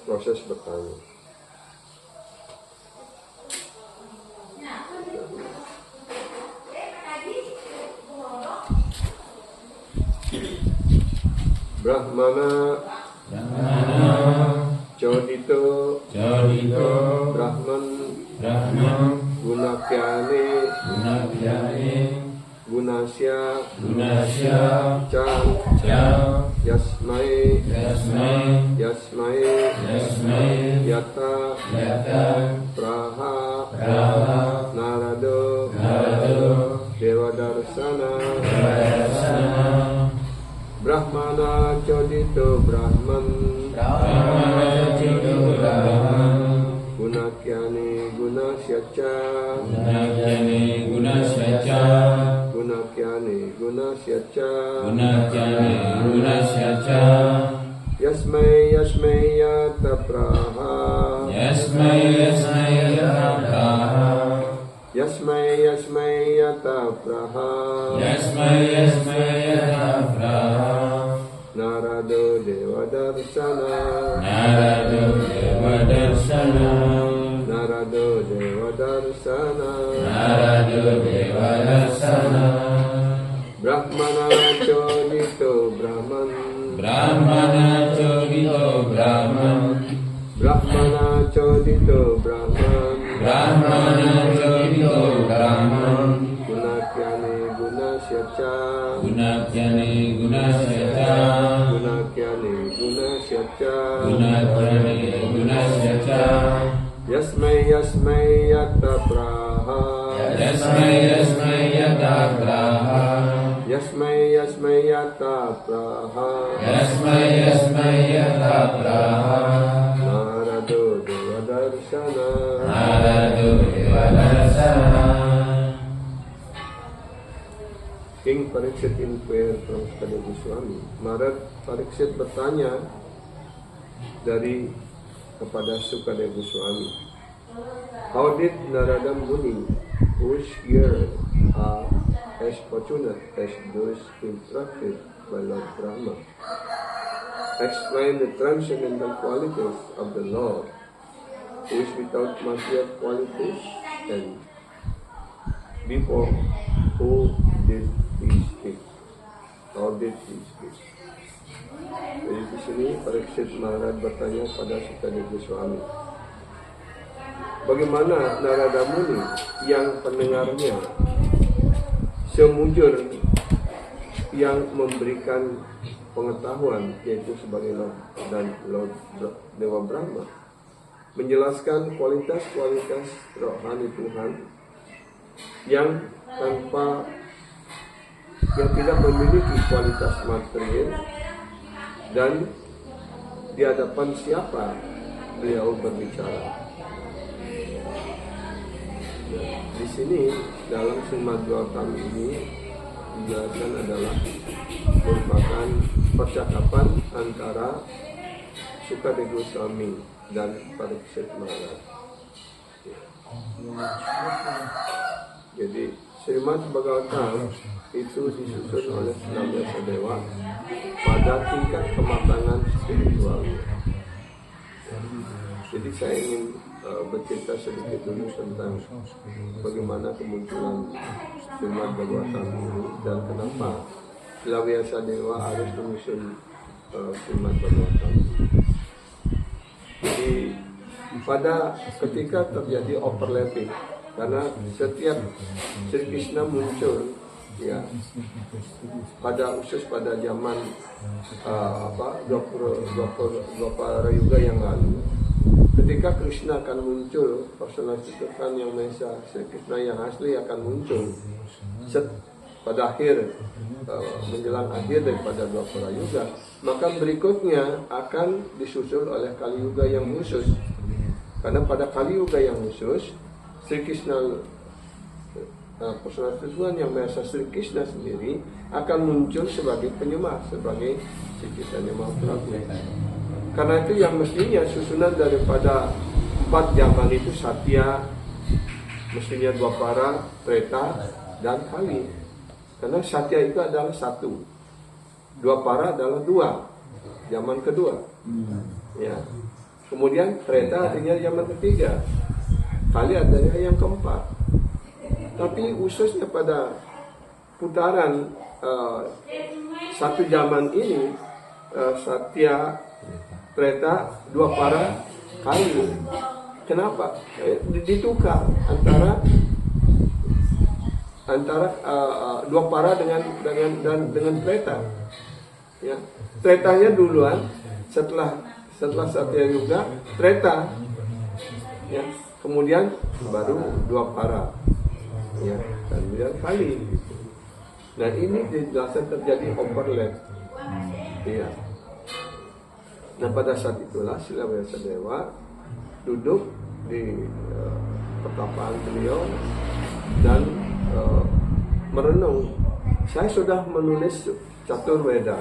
Proses bertanya. Brahmana Jodito Brahman Gunakyane Gunasya Ca Yasmai Yata Praha darsana Brahmana Chodito Brahman Gunakyani Gunasyaca Gunakyani Gunasyaca Yasmai Yata Praha Yasmai Yata Praha Narado Dewa Darsana Brahmana Chodito Brahman Gunakyani Gunasyaca Yasmai Yata Praha Narado Dewa Darsana King Parikshit inquire from Sukadeva Goswami. Maharaj Parikshit bertanya kepada Sukadeva Goswami, how did Narada Muni, whose ears are as fortunate as those instructed by Lord Brahma, explain the transcendental qualities of the Lord, who is without material qualities, and before who did he speak? How did he speak? Jadi di sini Parikshit Maharaj bertanya pada Sukadeva Goswami, bagaimana Narada Muni yang pendengarnya semujur yang memberikan pengetahuan, yaitu sebagai Lord Dewa Brahma, menjelaskan kualitas-kualitas rohani Tuhan yang tidak memiliki kualitas material, dan di hadapan siapa beliau berbicara. Di sini dalam Srimad Bhagavatam ini dijelaskan adalah merupakan percakapan antara Sukadeva Goswami dan Parikshit Maharaj. Jadi Srimad Bhagavatam itu disusun oleh 16 dewa pada tingkat kematangan spiritual. Jadi saya ingin bercerita sedikit dulu tentang bagaimana kemunculan Srimad Bhagavatam ini dan kenapa Lavyasa Dewa harus menyusun Srimad Bhagavatam. Jadi pada ketika terjadi overlapping, karena setiap Sri Krishna muncul ya pada zaman Dwapara Yuga yang lalu, ketika Krishna akan muncul, personalitas Tuhan yang Maha Esa, Sri Krishna yang asli akan muncul pada menjelang akhir daripada Dwapara Yuga, maka berikutnya akan disusul oleh Kali Yuga yang khusus. Karena pada Kali Yuga yang khusus, Sri Krishna, personalitas Tuhan yang Maha Esa Sri Krishna sendiri akan muncul sebagai penyembah, sebagai Sri Krishna Mahaprabhu. Karena itu yang mestinya susunan daripada 4 zaman itu Satya, mestinya Dwapara, Treta, dan Kali. Karena Satya itu adalah 1, Dwapara adalah 2, zaman kedua. Ya. Kemudian Treta artinya zaman ketiga, Kali adalah yang keempat. Tapi khususnya pada putaran 1 zaman ini, Satya, Treta, Dwapara, Kali. Kenapa? Ditukar antara Dwapara dengan Treta. Ya. Tretanya duluan, setelah Satya Yuga, Treta. Ya. Kemudian baru Dwapara. Ya, dan kemudian Kali. Nah ini dijelaskan terjadi overlap. Iya. Nah pada saat itulah Sila Vyasadeva duduk di pertapaan beliau dan merenung. Saya sudah menulis Catur Veda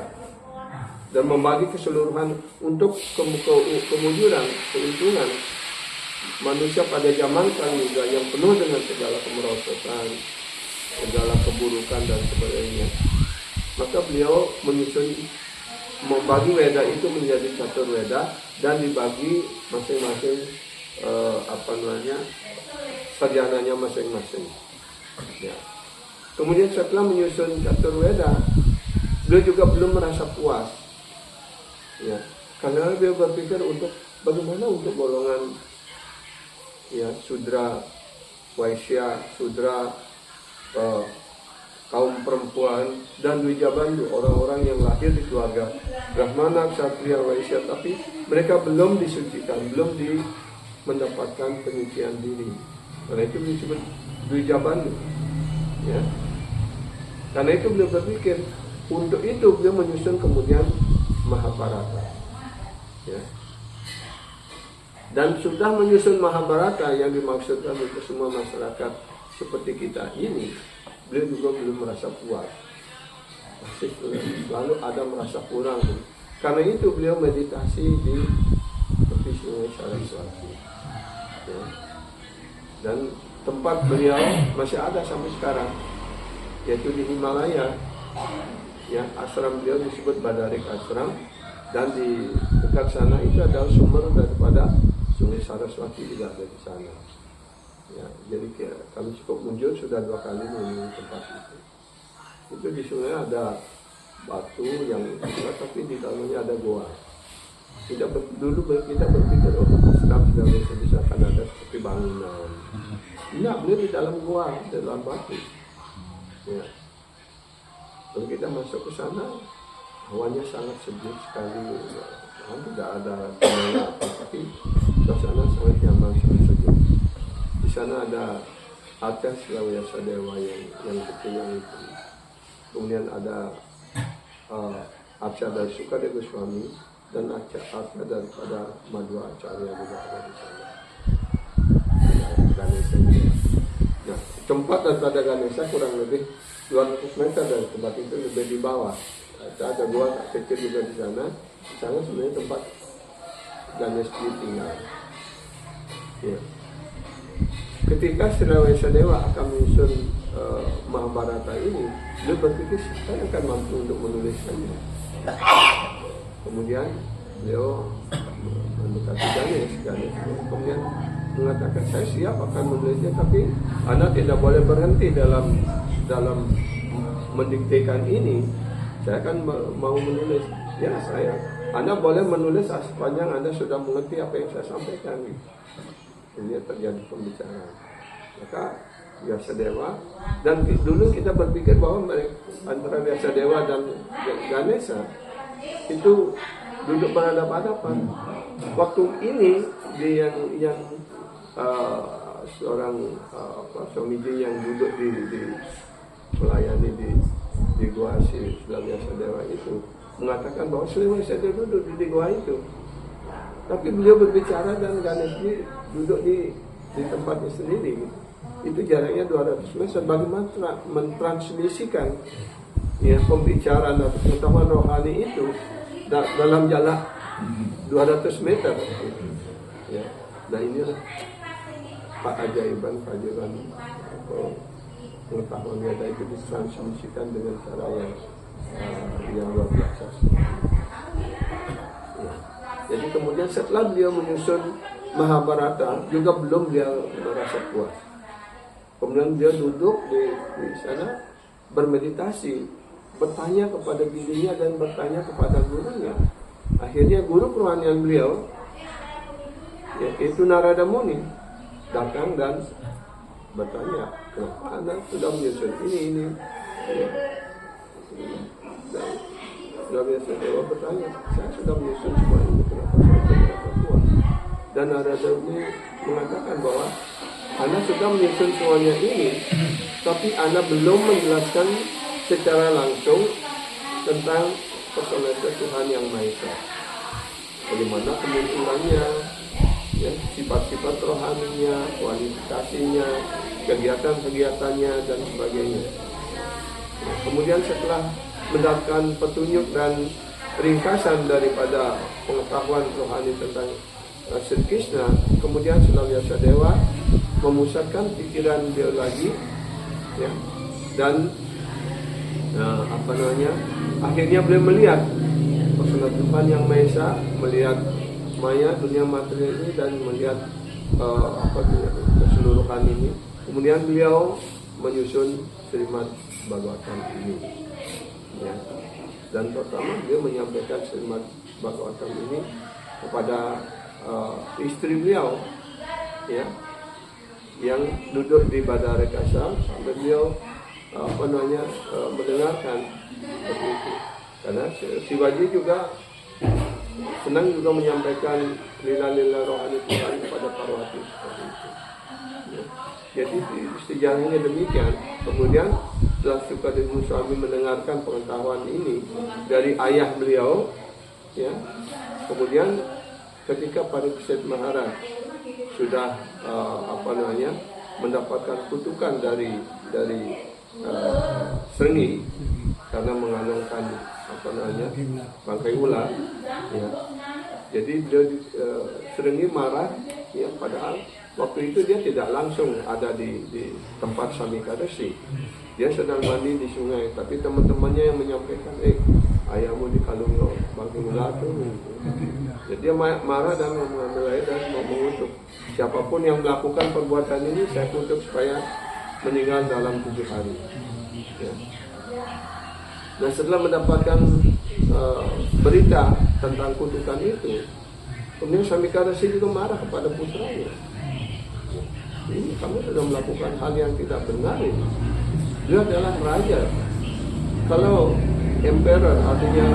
dan membagi keseluruhan untuk kemujuran, keuntungan manusia pada zaman kali juga yang penuh dengan segala kemerosotan, segala keburukan dan sebagainya. Maka beliau menyusun membagi Weda itu menjadi Catur Weda dan dibagi masing-masing sarjananya masing-masing. Ya. Kemudian setelah menyusun Catur Weda, beliau juga belum merasa puas. Ya, karena beliau berpikir untuk bagaimana untuk golongan Sudra, Waisya, Sudra, kaum perempuan dan Wijabandu, orang-orang yang lahir di keluarga Brahmana, Ksatria, Waisya, tapi mereka belum disucikan, belum mendapatkan penyucian diri. Karena itu disebut Wijabandu. Ya. Karena itu beliau berpikir, untuk itu beliau menyusun kemudian Mahabharata. Ya. Dan sudah menyusun Mahabharata yang dimaksudkan untuk semua masyarakat seperti kita ini, beliau juga belum merasa puas. Masih lalu ada merasa kurang. Karena itu beliau meditasi di tepi Sungai Saraswati. Ya. Dan tempat beliau masih ada sampai sekarang, yaitu di Himalaya. Ya, ashram beliau disebut Badarik Ashram, dan di dekat sana itu adalah sumber daripada Sungai Saraswati, juga ada di sana. Ya, jadi kami cukup muncul sudah 2 kali menemui tempat itu. Itu di sungai ada batu yang besar, tapi di dalamnya ada goa. Dulu kita berpikir Islam sudah bisa akan ada seperti bangunan. Tidak, beliau di dalam goa, di dalam batu. Ya. Kalau kita masuk ke sana, hawanya sangat sejuk sekali. Tidak ada kendala, tapi suasana sangat nyaman, sangat sejuk. Di sana ada Acca Sila Vyasadeva yang kecil yang itu. Kemudian ada Acca dari Sukadeva Goswami dan Acca daripada Madhva Acharya juga ada di sana. Ganesha juga. Nah, tempat daripada Ganesha kurang lebih 200 meter dari tempat itu, lebih di bawah. Ada gua kecil juga di sana. Di sana sebenarnya tempat Ganesha tinggal. Ya. Ketika Sila Vyasadeva akan menyusun Mahabharata ini, dia berpikir saya akan mampu untuk menuliskannya. Kemudian beliau mendekati Ganesha, kemudian mengatakan saya siap akan menulisnya, tapi Anda tidak boleh berhenti dalam mendiktekan ini. Saya akan mau menulis. Ya, Anda boleh menulis sepanjang Anda sudah mengerti apa yang saya sampaikan. Ini terjadi pembicaraan. Maka Vyasadeva, dan dulu kita berpikir bahwa antara Vyasadeva dan Ganesha itu duduk berhadapan-hadapan. Waktu ini dia yang seorang Swamiji yang duduk di melayani di gua Sila Vyasadeva itu mengatakan bahwa Sila Vyasadeva duduk di gua itu, tapi beliau berbicara dan Ganesha duduk di tempatnya sendiri. Itu jaraknya 200 meter. Bagaimana mentransmisikan pembicaraan atau pengetahuan rohani itu dalam jarak 200 meter. Ya. Nah inilah keajaiban pengetahuan Weda itu ditransmisikan dengan cara yang luar biasa. Ya. Jadi kemudian setelah beliau menyusun Mahabharata juga belum dia merasa puas. Kemudian dia duduk di sana bermeditasi, bertanya kepada dirinya dan bertanya kepada gurunya. Akhirnya guru kerohanian beliau, yaitu Narada Muni, datang dan bertanya, kenapa Anda sudah menyusun ini? Dan Sila Vyasadeva bertanya, saya sudah menyusun semua ini, kenapa saya merasa puas? Dan Narada Muni mengatakan bahwa Anda sudah menyusun semuanya ini, tapi Anda belum menjelaskan secara langsung tentang personalitas Tuhan yang Maha Esa. Bagaimana kemunculannya, ya, sifat-sifat rohaninya, kualifikasinya, kegiatan-kegiatannya dan sebagainya. Kemudian setelah mendapatkan petunjuk dan ringkasan daripada pengetahuan rohani tentang Sri Krishna, kemudian Sila Vyasadeva memusatkan pikiran dia lagi, ya, dan akhirnya beliau melihat personal Tuhan yang Maha Esa, melihat maya dunia materi ini dan melihat keseluruhan ini. Kemudian beliau menyusun Srimad Bhagavatam ini, ya. Dan pertama dia menyampaikan Srimad Bhagavatam ini kepada istri beliau, ya, yang duduk di Badarakasa sambil beliau mendengarkan seperti itu. Karena Shivaji juga senang juga menyampaikan lila-lila rohani Tuhan kepada Parwati seperti itu. Ya. Jadi sejarahnya demikian. Kemudian setelah Sukadeva Goswami mendengarkan pengetahuan ini dari ayah beliau, ya, kemudian ketika Parikshit Maharaj sudah mendapatkan kutukan dari Srengi karena mengandungkan bangkai ular, ya. Jadi dia Srengi marah, ya, padahal waktu itu dia tidak langsung ada di tempat Samikadasi. Dia sedang mandi di sungai, tapi teman-temannya yang menyampaikan, ayahmu dikalung bangkai ular tuh. Jadi dia marah dan mengambil air dan mengutuk. Siapapun yang melakukan perbuatan ini, saya kutuk supaya meninggal dalam 7 hari. Ya. Nah, setelah mendapatkan berita tentang kutukan itu, kemudian Samikadasi juga marah kepada putranya. Ini kamu sudah melakukan hal yang tidak benar ini. Dia adalah raja. Kalau emperor artinya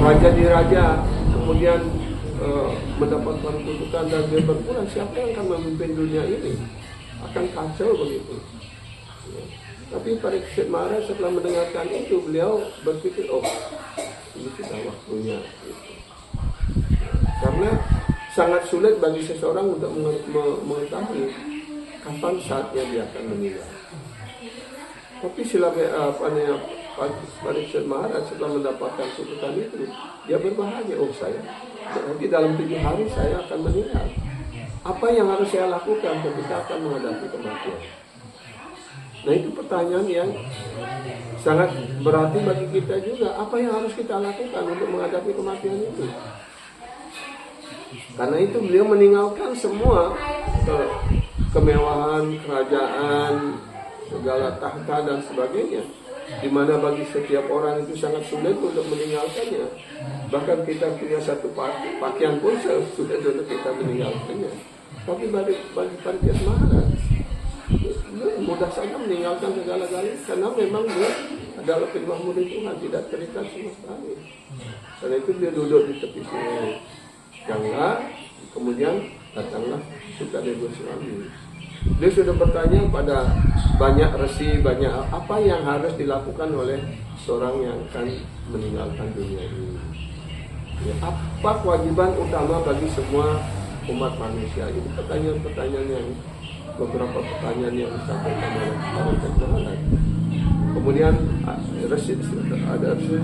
raja di raja, kemudian mendapatkan kutukan dan dia berkurang, siapa yang akan memimpin dunia ini? Akan kacau begitu. Ya. Tapi Parikshit Maharaj setelah mendengarkan itu, beliau berpikir, ini sudah waktunya. Gitu. Karena sangat sulit bagi seseorang untuk mengetahui kapan saatnya dia akan meninggal. Tapi Parikshit Maharaj setelah mendapatkan kutukan itu, dia berbahagia, saya nanti dalam 7 hari saya akan meninggal. Apa yang harus saya lakukan ketika akan menghadapi kematian? Nah, itu pertanyaan yang sangat berarti bagi kita juga. Apa yang harus kita lakukan untuk menghadapi kematian itu? Karena itu beliau meninggalkan semua kemewahan, kerajaan, segala tahta dan sebagainya. Di mana bagi setiap orang itu sangat sulit untuk meninggalkannya. Bahkan kita punya satu pakaian pun sulit untuk kita meninggalkannya. Tapi bagi Parikshit Maharaj, mudah saja meninggalkan segala-galanya karena memang dia adalah penyembah murni Tuhan, tidak terikat sama sekali. Karena itu dia duduk di tepi sungai Gangga, kemudian datanglah Sukadeva Goswami. Dia sudah bertanya pada banyak resi, banyak apa yang harus dilakukan oleh seorang yang akan meninggalkan dunia ini. Ya, apa kewajiban utama bagi semua umat manusia? Itu pertanyaan-pertanyaan yang beberapa pertanyaan yang disampaikan oleh Parikshit Maharaj. Kemudian ada resi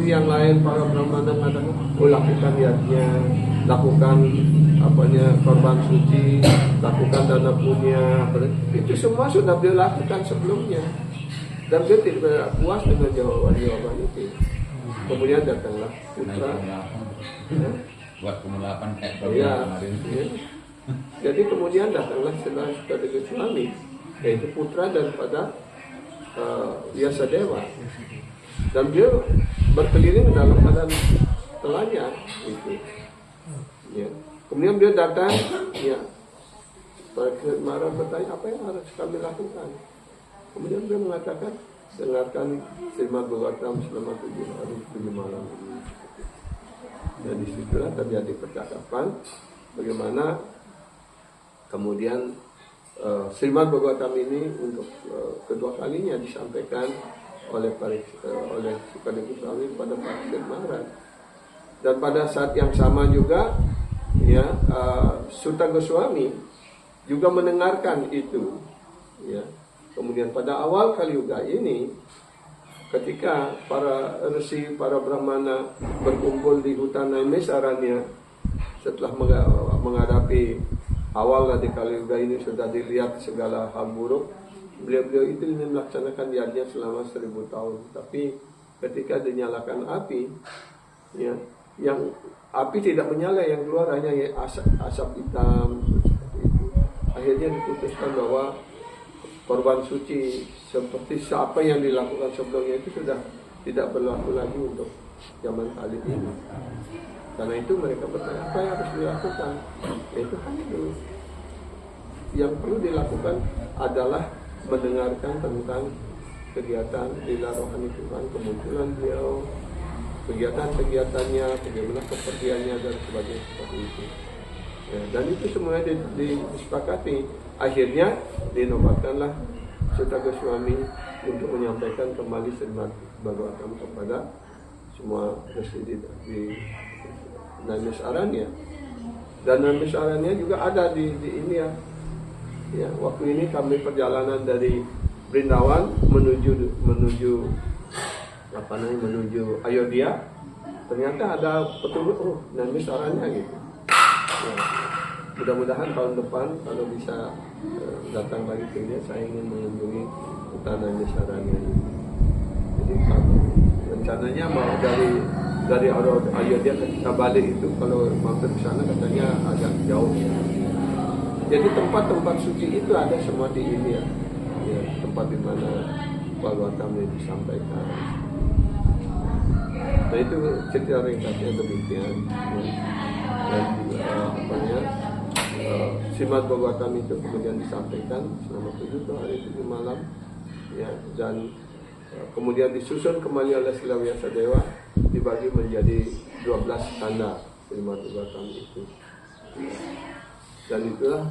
yang lain, para brahmana mengatakan, lakukan yajnya, lakukan korban suci, lakukan dana punya. Itu semua sudah beliau lakukan sebelumnya. Dan dia tidak puas dengan jawaban itu. Kemudian datanglah putra. Buat kumulapan kayak kemarin. Jadi kemudian datanglah setelah Sukadeva Goswami, yaitu putra daripada Vyasadeva. Dan dia berkeliling dalam keadaan telanjang itu. Ya. Kemudian dia datang, ya. Parikshit Maharaj bertanya, apa yang harus kami lakukan? Kemudian dia mengatakan, dengarkan Srimad Bhagavatam selama 7 hari 7 malam ini. Dan disitulah terjadi percakapan bagaimana kemudian Srimad Bhagavatam ini untuk kedua kalinya disampaikan oleh Sukadeva Goswami pada Parikshit Maharaj. Dan pada saat yang sama juga ya Suta Goswami juga mendengarkan itu ya. Kemudian pada awal Kaliuga ini, ketika para Rishi, para brahmana berkumpul di hutan Naimisaranya setelah menghadapi awal dari Kaliuga ini, sudah dilihat segala hal buruk, beliau-beliau itu ingin melaksanakan yajna selama 1000 tahun. Tapi ketika dinyalakan api, ya, yang api tidak menyala, yang keluar hanya asap hitam seperti itu. Akhirnya diputuskan bahwa korban suci seperti apa yang dilakukan sebelumnya itu sudah tidak berlaku lagi untuk zaman kali ini. Karena itu mereka bertanya, apa yang harus dilakukan? Itu hanya dulu. Yang perlu dilakukan adalah mendengarkan tentang kegiatan lila rohani Tuhan, kemunculan beliau, kegiatan-kegiatannya, bagaimana kepergiannya dan sebagainya seperti itu. Ya, dan itu semuanya disepakati. Akhirnya dinobatkanlah Suta Goswami untuk menyampaikan kembali Srimad Bhagavatam kepada semua Rishi di Naimisaranya. Dan Naimisaranya juga ada di India. Ya, waktu ini kami perjalanan dari Brindavan menuju Ayodhya. Ternyata ada petunjuk Naimisaranya gitu. Ya, mudah-mudahan tahun depan kalau bisa datang lagi ke India, saya ingin mengunjungi hutan Naimisaranya ini. Jadi rencananya mau dari Ayodhya ketika balik itu, kalau mampir ke sana katanya agak jauh ya. Jadi tempat-tempat suci itu ada semua di India, ya, tempat di mana Bhagavatam ini disampaikan. Nah itu cerita ringkasnya demikian. Dan Srimad Bhagavatam itu kemudian disampaikan selama 7 hari 7 malam, ya, dan kemudian disusun kembali oleh Srila Vyasadeva, dibagi menjadi 12 kanda Srimad Bhagavatam itu. Dan itulah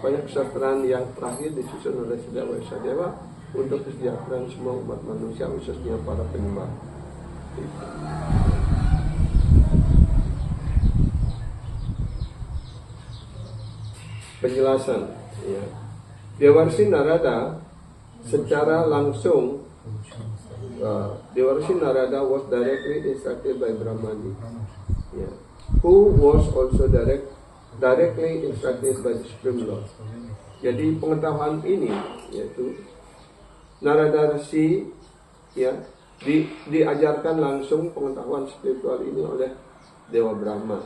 banyak kesejahteraan yang terakhir disusun oleh Srila Vyasadeva untuk kesejahteraan semua umat manusia, khususnya para penyembah. Penjelasan, ya. Dewarsi Narada secara langsung, Dewarsi Narada was directly instructed by Brahmani, ya, who was also directly instructed by the Supreme Lord. Jadi pengetahuan ini, yaitu Narada Rishi, ya, diajarkan langsung pengetahuan spiritual ini oleh Dewa Brahma,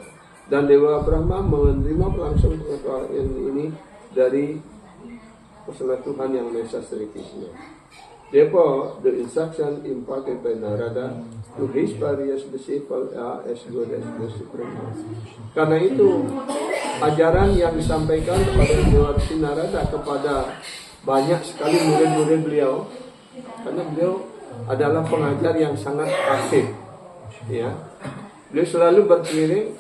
dan Dewa Brahma menerima langsung pengetahuan ini dari Persona Tuhan Yang Maha Esa Sri Krishna. Therefore, the instruction imparted by Narada to his various disciples are as good as the Supreme Lord. Karena itu, ajaran yang disampaikan kepada Dewarsi Narada kepada banyak sekali murid-murid beliau, karena beliau adalah pengajar yang sangat aktif, ya. Beliau selalu berkeliling,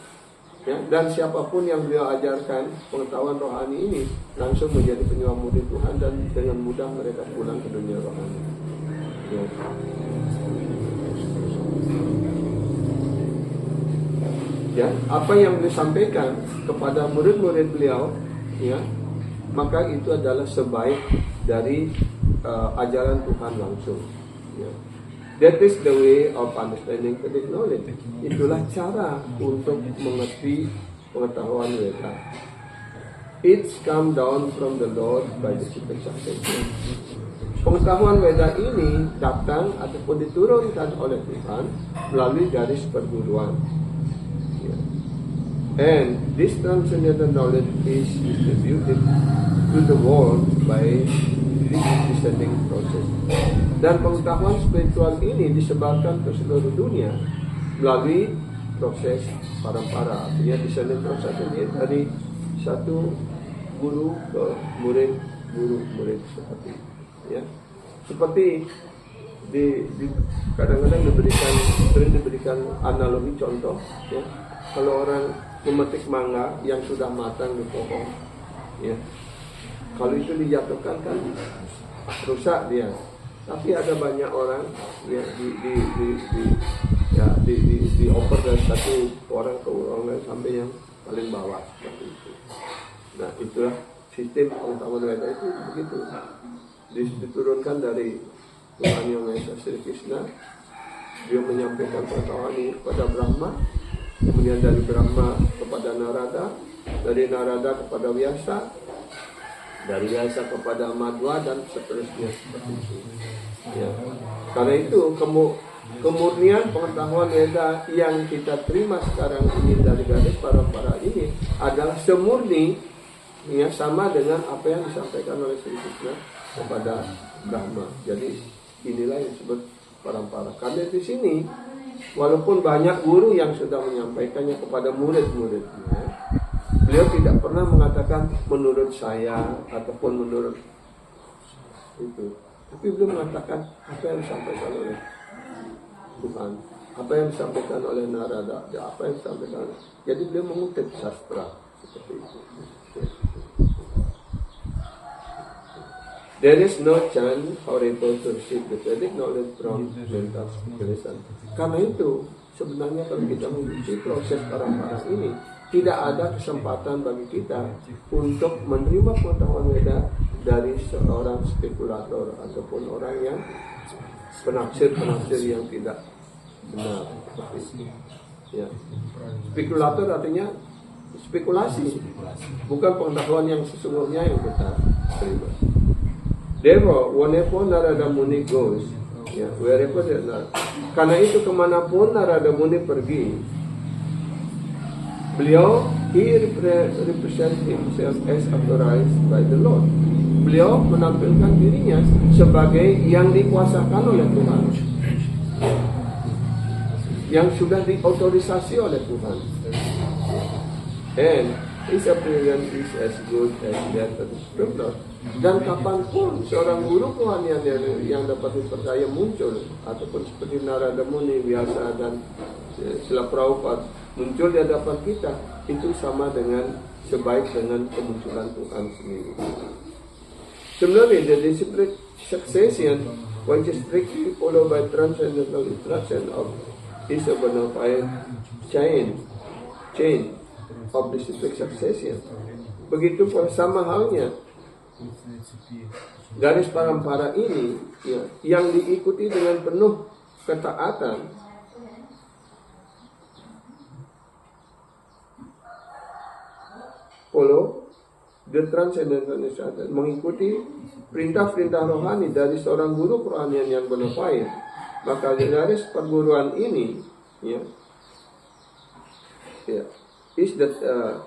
ya, dan siapapun yang beliau ajarkan pengetahuan rohani ini langsung menjadi penyembah murid Tuhan, dan dengan mudah mereka pulang ke dunia rohani, ya. Ya, apa yang disampaikan kepada murid-murid beliau, ya, maka itu adalah sebaik dari ajaran Tuhan langsung, ya. That is the way of understanding Vedic knowledge. Itulah cara untuk mengerti pengetahuan Veda. It's come down from the Lord by the super succession. Pengetahuan Veda ini datang ataupun diturunkan oleh Tuhan melalui garis perguruan. Yeah. And this transcendental knowledge is distributed to the world by this descending process. Dan pengetahuan spiritual ini disebarkan ke seluruh dunia melalui proses parampara. Artinya descending process ini dari satu guru ke murid, guru-murid seperti itu, ya. Seperti kadang-kadang sering diberikan analogi contoh, ya. Kalau orang memetik mangga yang sudah matang di pohon, ya, kalau itu dijatuhkan kan rusak dia. Tapi ada banyak orang yang dioper dari satu orang ke orang lain sampai yang paling bawah seperti itu. Nah, itulah sistem pengetahuan Weda itu begitu. Diturunkan dari Tuhan Yang Maha Esa Sri Krishna. Dia menyampaikan pengetahuan ini kepada Brahma, kemudian dari Brahma kepada Narada, dari Narada kepada Vyasa, dari Vyasa kepada Madhva, dan seterusnya seperti itu. Ya. Karena itu kemurnian pengetahuan Weda yang kita terima sekarang ini dari garis para ini adalah semurni, ya, sama dengan apa yang disampaikan oleh Sri Krishna kepada Brahma. Jadi inilah yang disebut parampara. Karena di sini walaupun banyak guru yang sudah menyampaikannya kepada murid-muridnya, beliau tidak pernah mengatakan menurut saya ataupun menurut itu. Tapi beliau mengatakan apa yang disampaikan oleh Tuhan, apa yang disampaikan oleh Narada, apa yang disampaikan. Jadi beliau mengutip sastra seperti itu. There is no chance or able to receive the Vedic knowledge from mental speculation. Karena itu sebenarnya kalau kita mengikuti proses parampara ini, tidak ada kesempatan bagi kita untuk menerima pengetahuan Weda dari seorang spekulator ataupun orang yang penafsir yang tidak benar seperti itu. Ya. Spekulator artinya spekulasi, bukan pengetahuan yang sesungguhnya yang kita terima. Therefore, whenever Narada Muni goes, ya, wherever karena itu kemanapun Narada Muni pergi, beliau represent himself as authorized by the Lord. Beliau menampilkan dirinya sebagai yang dikuasakan oleh Tuhan, yang sudah diotorisasi oleh Tuhan. And his appearance is as good as that of the scripture. Dan kapanpun seorang guru kerohanian yang dapat dipercaya muncul, ataupun seperti Narada Muni, Vyasa, dan Srila Prabhupada muncul di hadapan kita, itu sama dengan sebaik dengan kemunculan Tuhan sendiri. Similarly, the disciplic succession, which is strictly followed by transcendental instruction of is a bona fide chain of disciplic succession. Begitu pun sama halnya garis parampara ini, ya, yang diikuti dengan penuh ketaatan, follow the transcendental instruction, mengikuti perintah-perintah rohani dari seorang guru kerohanian yang bona fide. Maka garis perguruan ini, ya, is that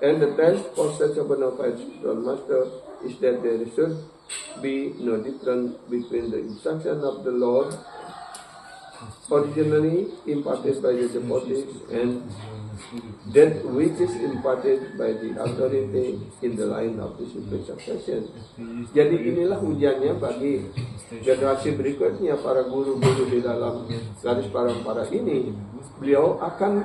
and the test for such a bona fide spiritual master is that there should be no difference between the instruction of the Lord originally imparted by the devotees and that which is imparted by the authority in the line of disciplic succession. Jadi inilah ujiannya bagi generasi berikutnya, para guru-guru di dalam garis parampara ini. Beliau akan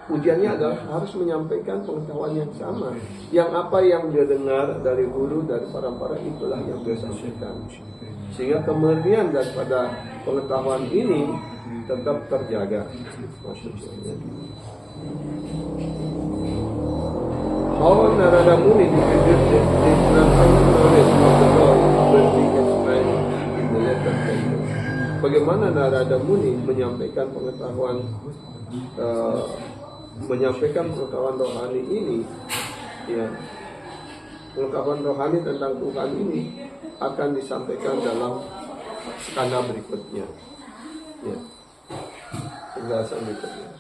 ujiannya adalah harus menyampaikan pengetahuan yang sama. Yang apa yang dia dengar dari guru, dari parampara, itulah yang dia sampaikan. Sehingga kemurnian daripada pengetahuan ini tetap terjaga. Maksudnya. How Narada Muni introduced the transcendental knowledge of the Lord will be explained in the later chapter. Bagaimana Narada Muni menyampaikan pengetahuan rohani ini, ya, pengetahuan rohani tentang Tuhan ini akan disampaikan dalam skala berikutnya, ya, penjelasan berikutnya.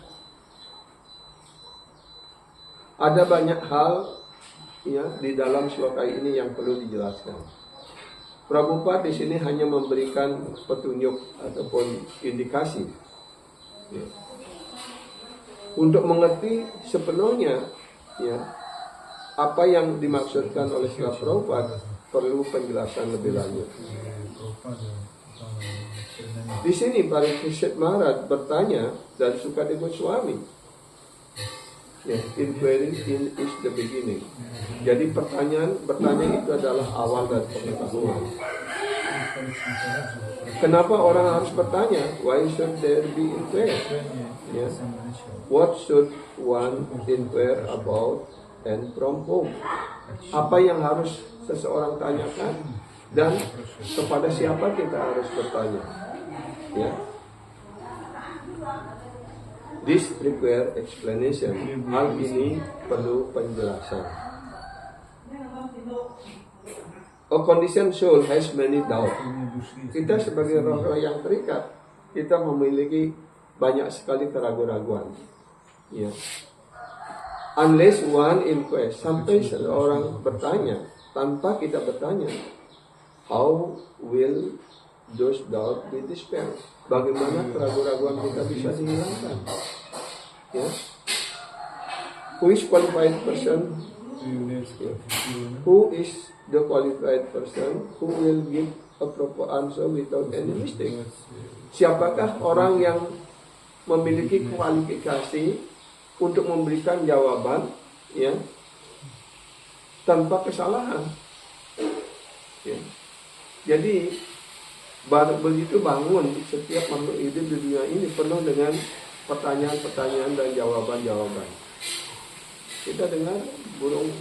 Ada banyak hal, ya, di dalam sloka ini yang perlu dijelaskan. Prabhupada di sini hanya memberikan petunjuk ataupun indikasi, ya. Untuk mengerti sepenuhnya, ya, apa yang dimaksudkan oleh Srila Prabhupada, perlu penjelasan lebih lanjut. Di sini Parikshit Maharaj bertanya dari Sukadeva Goswami, ya, inquiry is the beginning. Jadi bertanya itu adalah awal dari pengetahuan. Kenapa orang harus bertanya? Why should there be inquiry? Ya. What should one inquire about and from whom? Apa yang harus seseorang tanyakan dan kepada siapa kita harus bertanya? Ya. This require explanation. Hal ini perlu penjelasan. A conditioned soul has many doubts. Kita sebagai roh yang terikat, kita memiliki banyak sekali keraguan-raguan. Ya. Unless one inquires, sampai seseorang bertanya, tanpa kita bertanya, how will those doubts be dispelled? Bagaimana keraguan-raguan kita bisa dihilangkan? Ya. Who is qualified person? Who is the qualified person who will give a proper answer without any mistake? Siapakah orang yang memiliki kualifikasi untuk memberikan jawaban, ya, tanpa kesalahan? Ya. Jadi begitu bangun setiap makhluk hidup di dunia ini penuh dengan pertanyaan-pertanyaan dan jawaban-jawaban. Kita dengar burung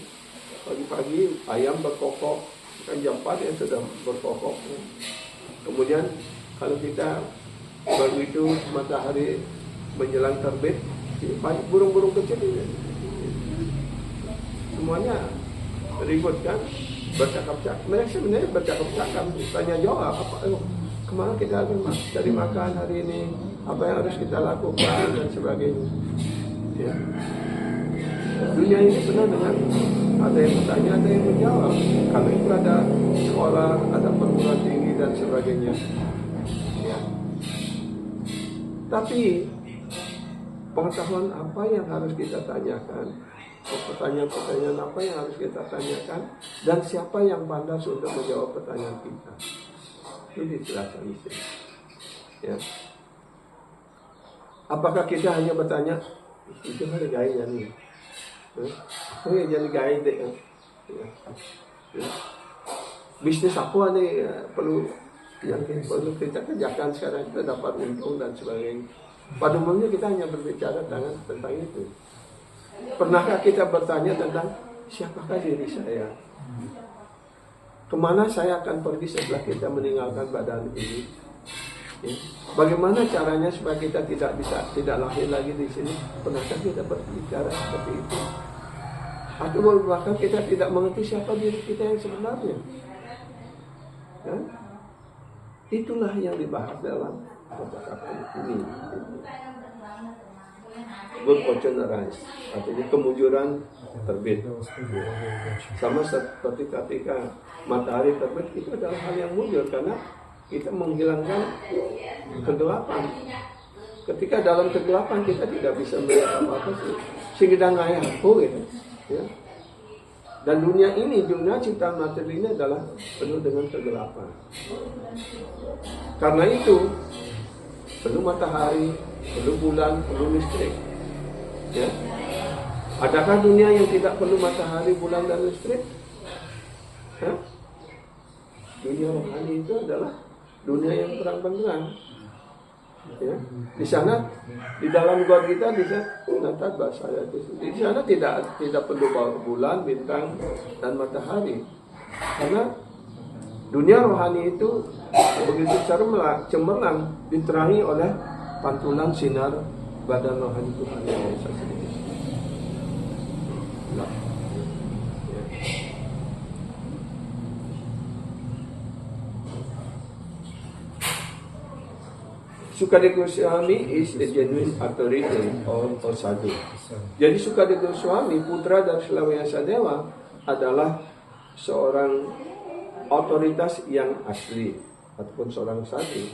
pagi-pagi, ayam berkokok, kan jam 4 yang sudah berkokok. Kemudian kalau kita begitu matahari menjelang terbit, banyak burung-burung kecil ini. Semuanya ribut kan, bercakap-cakap. Mereka sebenarnya bercakap-cakap, tanya jawab apa? Kemana kita akan cari makan hari ini? Apa yang harus kita lakukan dan sebagainya. Ya. Dunia ini penuh dengan ada yang bertanya, ada yang menjawab. Kami itu ada sekolah, ada perguruan tinggi dan sebagainya. Ya. Tapi pengetahuan apa yang harus kita tanyakan? Pertanyaan-pertanyaan apa yang harus kita tanyakan? Dan siapa yang pantas untuk menjawab pertanyaan kita? Itu dijelaskan di sini. Ya. Apakah kita hanya bertanya, itu ada gaya nih? Oh ya jadi gaya deh. Ya. Ya. Bisnis apa nih perlu yang perlu kita kerjakan sekarang, kita dapat untung dan sebagainya. Pada umumnya kita hanya berbicara tentang itu. Pernahkah kita bertanya tentang siapakah diri saya? Kemana saya akan pergi setelah kita meninggalkan badan ini? Ya. Bagaimana caranya supaya kita tidak lahir lagi di sini? Pernahkah kita berbicara seperti itu? Atau bahkan kita tidak mengerti siapa diri kita yang sebenarnya? Ya? Itulah yang dibahas dalam percakapan ini. Good fortune arise, artinya kemujuran terbit. Sama seperti ketika matahari terbit, itu adalah hal yang mujur karena kita menghilangkan kegelapan. Ketika dalam kegelapan kita tidak bisa melihat apa-apa sih, sehingga ngayaku gitu. Ya. Dan dunia ini, dunia ciptaan materi ini adalah penuh dengan kegelapan. Karena itu perlu matahari, perlu bulan, perlu listrik. Ya. Adakah dunia yang tidak perlu matahari, bulan, dan listrik? Hah? Dunia rohani itu adalah dunia yang terang benderang. Ya. Di sana, di dalam gua kita bisa nanti bahasa itu. Di sana tidak perlu bulan, bintang, dan matahari. Karena dunia rohani itu begitu cemerlang diterangi oleh pantulan sinar badan rohani Tuhan yang Esa sendiri. Nah. Ya. Sukadeva Goswami is a genuine authority on sadhu. Jadi Sukadeva Goswami, putra dari Sulawesi Dewa, adalah seorang otoritas yang asli ataupun seorang sadhu.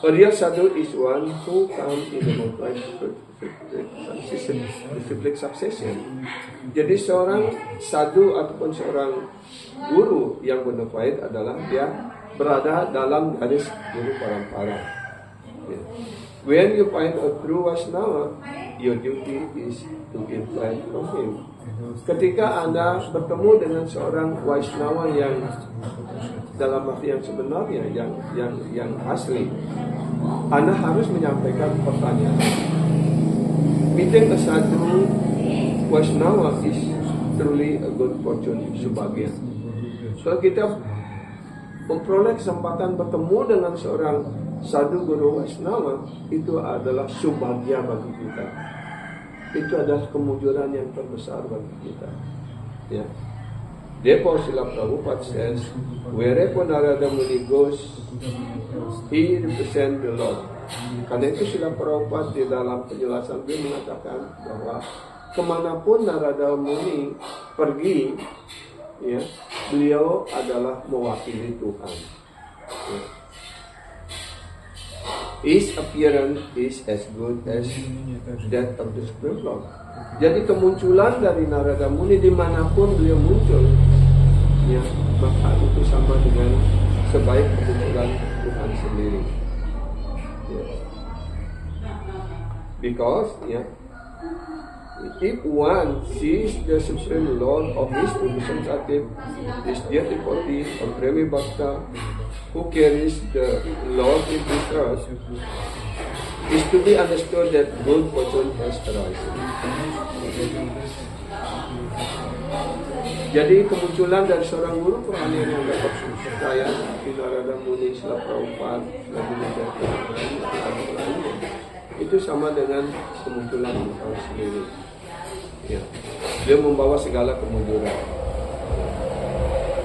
A real sadhu is one who comes in the multi-disciplic succession. Jadi seorang sadhu ataupun seorang guru yang bona fide adalah dia berada dalam garis guru parampara. Yeah. When you find a true Vaishnava, your duty is to learn from him. Ketika Anda bertemu dengan seorang Vaishnava yang dalam arti yang sebenarnya, yang asli, Anda harus menyampaikan pertanyaan. Meeting a sadhu Vaishnava is truly a good fortune sebagian. So kita memperoleh kesempatan bertemu dengan seorang sadhu guru Vaishnava, itu adalah subhagya bagi kita. Itu adalah kemujuran yang terbesar bagi kita. Ya. Therefore, Srila Prabhupada says, wherever Narada Muni goes, he represents the Lord. Karena itu Srila Prabhupada di dalam penjelasan beliau mengatakan bahwa kemanapun Narada Muni pergi, ya, beliau adalah mewakili Tuhan. Ya. His appearance is as good as that of the Supreme Lord. Jadi kemunculan dari Narada Muni dimanapun beliau muncul, ya, maka itu sama dengan sebaik kemunculan Tuhan sendiri. Ya. Because, ya, if one sees the Supreme Lord of his representative, this dear devotee of Premi Bhakta, who carries the Lord in his heart, is to be understood that good fortune has arisen. Jadi kemunculan dari seorang guru rohani yang dapat percaya di Narada Muni, Srila Prabhupada, itu sama dengan kemunculan Tuhan sendiri. Ya. Dia membawa segala kemunculan.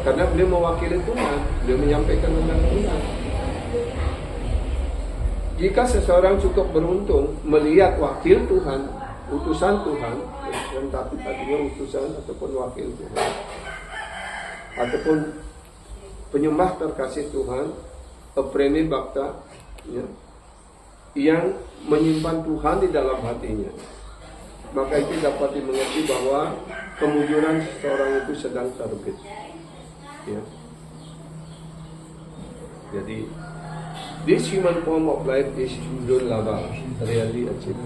Karena beliau mewakili Tuhan, beliau menyampaikan tentang Tuhan. Jika seseorang cukup beruntung melihat wakil Tuhan, utusan Tuhan, dan tadinya utusan ataupun wakil Tuhan, ataupun penyembah terkasih Tuhan, Premi Bhakta, ya, yang menyimpan Tuhan di dalam hatinya, maka itu dapat dimengerti bahwa kemujuran seseorang itu sedang terbit. Ya. Jadi, this human form of life is durlabha, really achieved.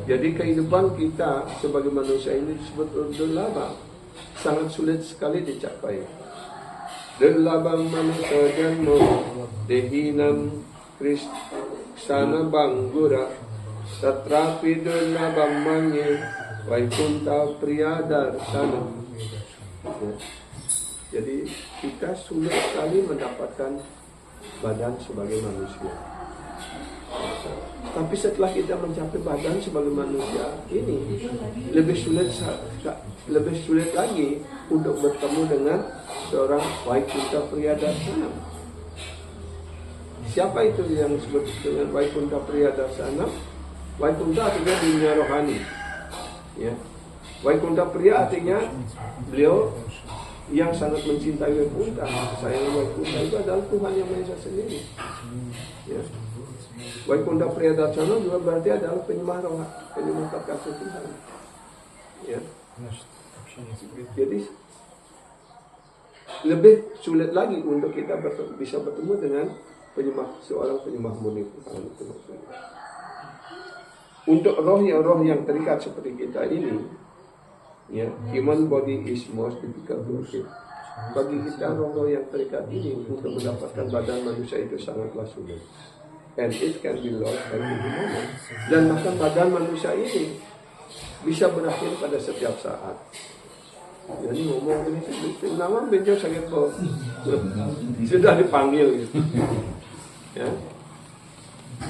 Jadi kehidupan kita sebagai manusia ini disebut durlabha, sangat sulit sekali dicapai. Durlabham manusia janmo dehinam krishna banggura tatrapi durlabham manye vaikunta priyadarsana. Ya. Jadi kita sulit sekali mendapatkan badan sebagai manusia. Tapi setelah kita mencapai badan sebagai manusia ini, lebih sulit lagi untuk bertemu dengan seorang Vaikunta Priyadarsana. Siapa itu yang disebut dengan Vaikunta Priyadarsana? Vaikunta artinya dunia rohani. Ya. Vaikunta Priya artinya beliau yang sangat mencintai Vaikunta. Sayang Vaikunta itu adalah Tuhan yang Maha Esa sendiri. Ya. Vaikunta Priyadarsana juga berarti adalah penyembah terkasih Tuhan. Ya. Jadi lebih sulit lagi untuk kita bisa bertemu dengan seorang penyembah murni Tuhan itu maksudnya. Untuk roh yang terikat seperti kita ini, ya, human body is most difficult to achieve. Bagi kita roh yang terikat ini untuk mendapatkan badan manusia itu sangatlah sulit. And it can be lost at any moment. Dan bahkan badan manusia ini bisa berakhir pada setiap saat. Jadi ngomong ini, nama benjol sakit kok. Sudah dipanggil gitu. Ya.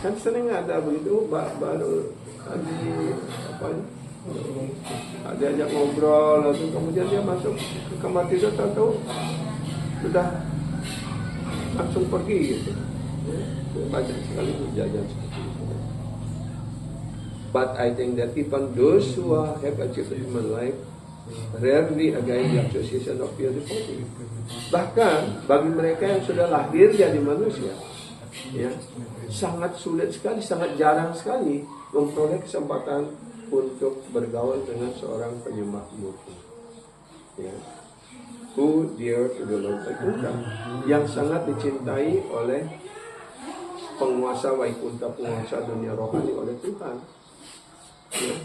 Kan sering ada begitu, baru ada ajak ngobrol, lalu kemudian dia masuk ke kamar tidur, tahu sudah langsung pergi gitu. Banyak sekali kejadian seperti itu. But I think that even those who have achieved human life rarely again the association of pure devotee. Bahkan bagi mereka yang sudah lahir jadi manusia, ya, sangat sulit sekali, sangat jarang sekali memperoleh kesempatan untuk bergaul dengan seorang penyembah murni, ya, who dear to the Lord Vaikunta, yang sangat dicintai oleh penguasa Vaikunta, penguasa dunia rohani oleh Tuhan. Ya.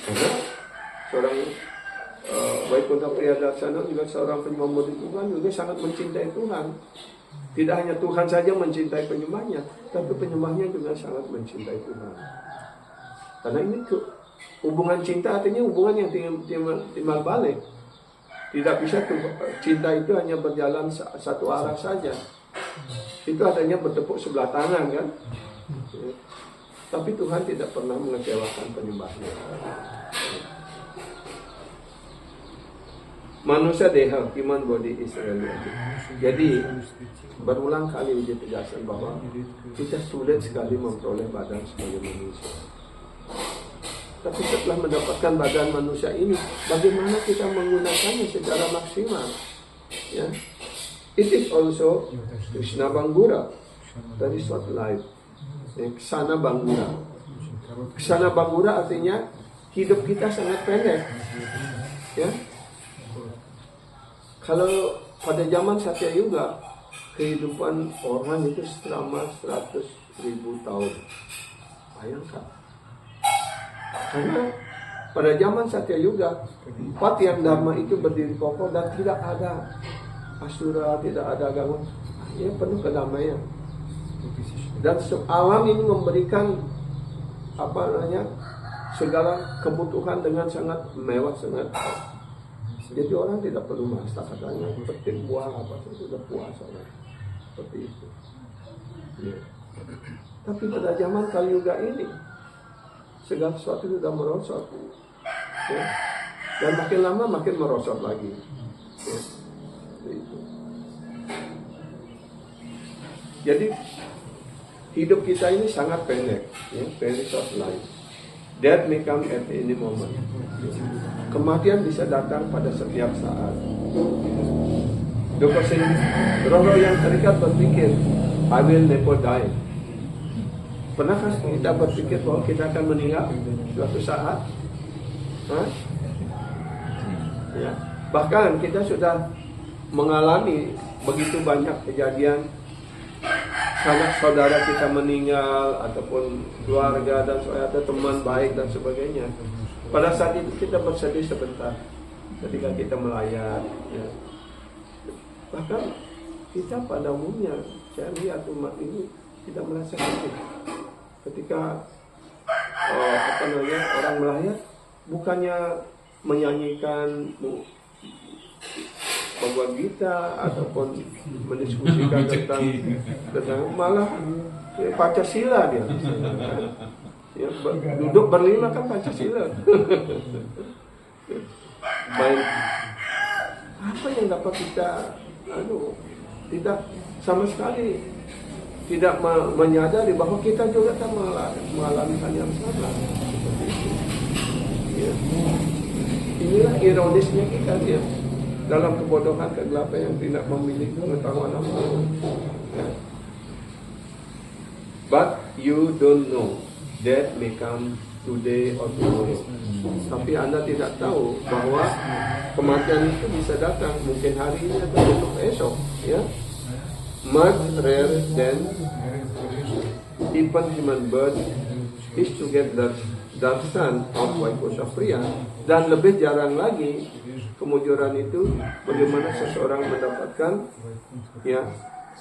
Karena seorang Waikunta Priyadarsana juga seorang penyembah murni Tuhan, juga sangat mencintai Tuhan. Tidak hanya Tuhan saja mencintai penyembahnya, tapi penyembahnya juga sangat mencintai Tuhan. Karena ini tuh hubungan cinta artinya hubungan yang timbal balik. Tidak bisa tuh, cinta itu hanya berjalan satu arah saja. Itu adanya bertepuk sebelah tangan kan. Tapi Tuhan tidak pernah mengecewakan penyembahnya. Manusia deha, human body is relative. Jadi berulang kali ditegaskan bahwa kita sulit sekali memperoleh badan sebagai manusia. Tapi setelah mendapatkan badan manusia ini, bagaimana kita menggunakannya secara maksimal? Ya, it is also Krishna Banggura. That is what life. Ksana Banggura. Ksana Banggura artinya hidup kita sangat pendek. Ya. Kalau pada zaman Satya Yuga, kehidupan orang itu selama 100.000 tahun. Bayangkan. Karena pada zaman Satya Yuga, 4 yang dharma itu berdiri kokoh dan tidak ada asura, tidak ada gangguan. Ya, penuh kedamaian. Dan alam ini memberikan segala kebutuhan dengan sangat mewah, sangat. Jadi orang tidak perlu masak, katanya petik buah apa sudah puas orang. Seperti itu. Ya. Tapi pada zaman Kali Yuga ini segala sesuatu sudah merosot. Ya. Dan makin lama makin merosot lagi. Ya. Seperti itu. Jadi hidup kita ini sangat pendek, ya, very short life. Death may come at any moment. Kematian bisa datang pada setiap saat. Dokosin, roh-roh yang terikat berpikir, I will never die. Pernahkah kita berpikir bahwa kita akan meninggal suatu saat? Hah? Ya. Bahkan kita sudah mengalami begitu banyak kejadian sanak saudara kita meninggal ataupun keluarga dan atau teman baik dan sebagainya. Pada saat itu kita bersedih sebentar ketika kita melayat. Ya. Bahkan kita pada umumnya, saya lihat umat ini tidak merasa sedih ketika orang melayat, bukannya menyanyikan Bhagavad Gita ataupun mendiskusikan tentang malah Pancasila dia. Ya, duduk berlima kan Pancasila. Baik, apa yang dapat kita tidak sama sekali tidak menyadari bahwa kita juga akan mengalami hal yang sama seperti itu. Ya. Inilah ironisnya kita ya. Dalam kebodohan, kegelapan yang tidak memiliki pengetahuan apa-apa. Ya. But you don't know that may come today or tomorrow. Tapi Anda tidak tahu bahwa kematian itu bisa datang mungkin hari ini atau besok esok. Ya. Much rarer than even human birth is to get the darshan of Vaikuntha Priya. Dan lebih jarang lagi kemunculan itu bagaimana seseorang mendapatkan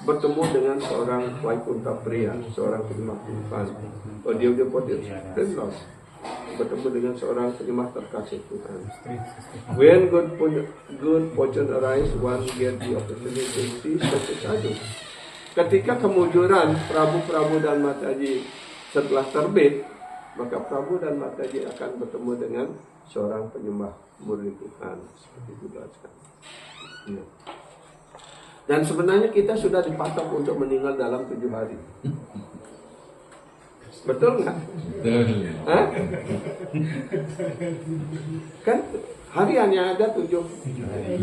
bertemu dengan seorang Vaikuntha Priya, seorang penyembah Tuhan. Dia bertemu dengan seorang penyembah terkasih Tuhan. When good fortune arise, one get the opportunity to see such a sadhu. Ketika kemunculan Prabu dan Mataji setelah terbit, maka Prabu dan Mataji akan bertemu dengan seorang penyembah murni Tuhan. Seperti itu sekali. Ya. Dan sebenarnya kita sudah dipatok untuk meninggal dalam 7 hari. Betul nggak? Hah? Kan hariannya ada 7 hari.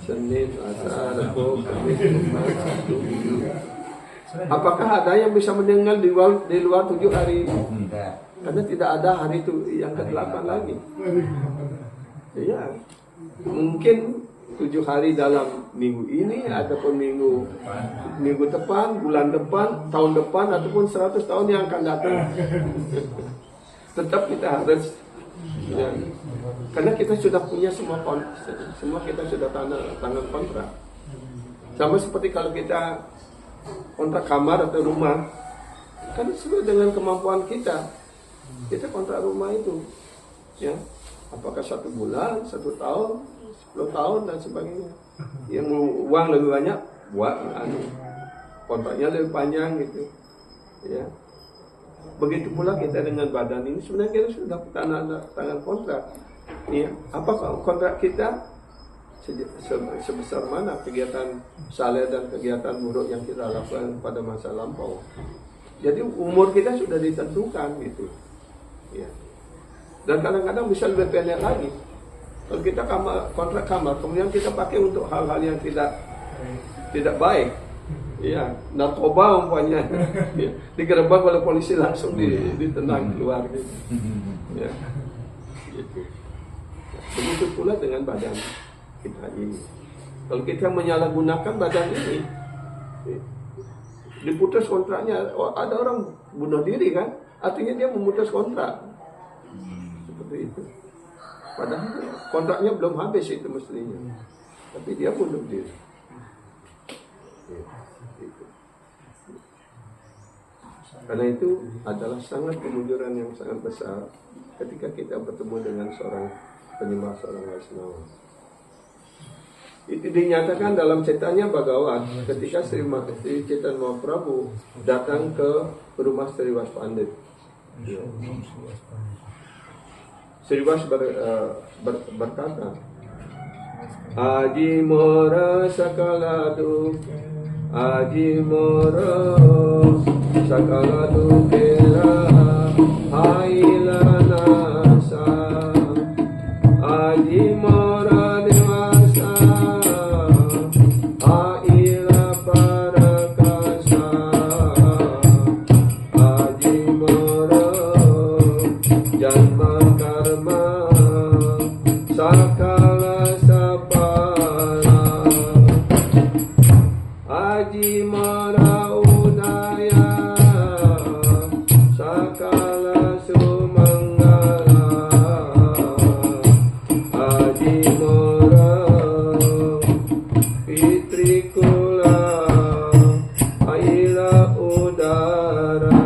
Senin, Selasa, Rabu, Kamis, Jumat, Sabtu, Minggu. Apakah ada yang bisa meninggal di luar 7 hari? Karena tidak ada hari itu yang ke-8 lagi. Ya, mungkin 7 hari dalam minggu ini ataupun minggu depan, bulan depan, tahun depan ataupun 100 tahun yang akan datang. Tetap kita harus Karena kita sudah punya semua kita sudah tangan kontrak. Sama seperti kalau kita kontrak kamar atau rumah, kan sesuai dengan kemampuan kita kontrak rumah itu, ya. Apakah 1 bulan, 1 tahun, 10 tahun dan sebagainya. Yang uang lebih banyak buat kontraknya lebih panjang gitu, ya. Begitu pula kita dengan badan ini, sebenarnya kita sudah tangan kontrak, ya. Apa kontrak kita? Sebesar mana kegiatan saleh dan kegiatan buruk yang kita lakukan pada masa lampau. Jadi umur kita sudah ditentukan gitu, ya. Dan kadang-kadang bisa lebih pendek lagi. Kalau kita kontrak kamar, kemudian kita pakai untuk hal-hal yang tidak baik, ya, narkoba umpamanya, ya, digerebek oleh polisi langsung ditendang keluar gitu, ya. Gitu. Begitu pula dengan badan kita ini. Kalau kita menyalahgunakan badan ini, diputus kontraknya. Ada orang bunuh diri kan, artinya dia memutus kontrak. Seperti itu. Padahal kontraknya belum habis itu mestinya, tapi dia bunuh diri. Karena itu adalah sangat kemunduran yang sangat besar ketika kita bertemu dengan seorang penyembah, seorang Waisnawa. Itu dinyatakan dalam ceritanya Bhagavat ketika Sri Chaitanya Mahaprabhu datang ke rumah Sri Vas Pandit. Sri Vas berkata, Aji mora sakala Aji mora sakala dukera haila nasa Aji mora dewasa haila parakasa Aji mora janma karma sakala sapala Aji mara udaya sakala sumangala Aji mara pitrikula aila udara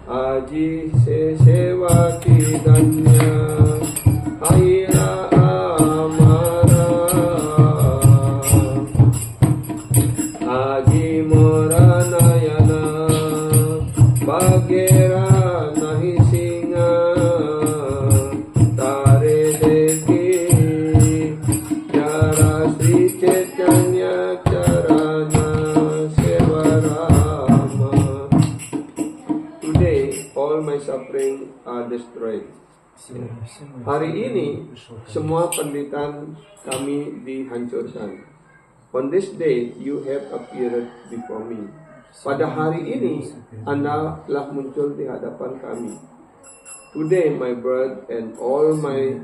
Aji sesewa kidanya aila amara Aji mora nayana bagera nahi singa tare deki jara Sri Chaitanya charana sevarama. Today all my suffering are destroyed. Hari ini semua penderitaan kami dihancurkan. On this day you have appeared before me. Pada hari ini Anda telah muncul di hadapan kami. Today my birth and all my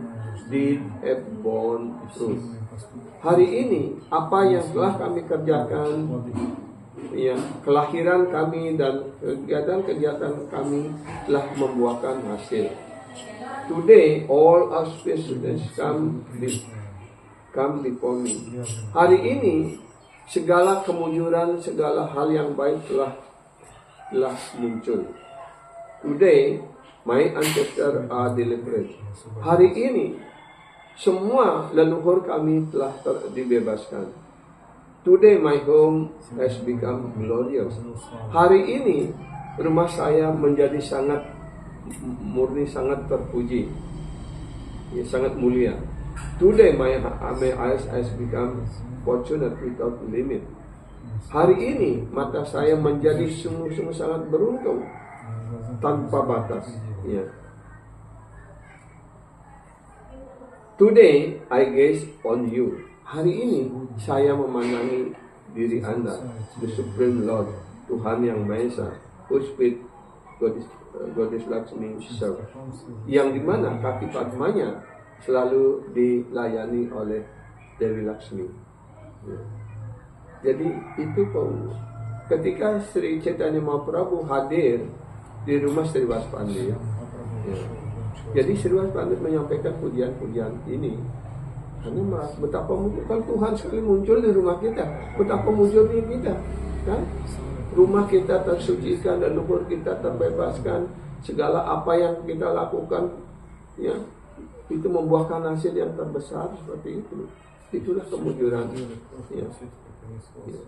deed have borne fruit. Hari ini apa yang telah kami kerjakan, ya, kelahiran kami dan kegiatan-kegiatan kami telah membuahkan hasil. Today all auspicious come before me. Hari ini segala kemunjuran, segala hal yang baik telah muncul. Today my ancestors are delivered. Hari ini semua leluhur kami telah dibebaskan. Today my home has become glorious. Hari ini rumah saya menjadi sangat murni, sangat terpuji, ya, sangat mulia. Today my eyes has become fortunate without limit. Hari ini mata saya menjadi sungguh-sungguh sangat beruntung tanpa batas. Ya. Today I gaze on you. Hari ini saya memandangi diri Anda, the Supreme Lord, Tuhan yang Maha Esa, whose feet Goddess Lakshmi serve, yang dimana kaki Padmanya selalu dilayani oleh Dewi Lakshmi. Ya. Jadi itu ketika Sri Chaitanya Mahaprabhu hadir di rumah Sri Vas Pandit, ya, Jadi serius banget menyampaikan pujian-pujian ini. Karena betapa mungkin kalau Tuhan sekali muncul di rumah kita, betapa munculnya kita, kan? Rumah kita tersucikan dan luhur kita terbebaskan, segala apa yang kita lakukan, ya, itu membuahkan hasil yang terbesar seperti itu. Itulah kemujuran. Ya. Ya.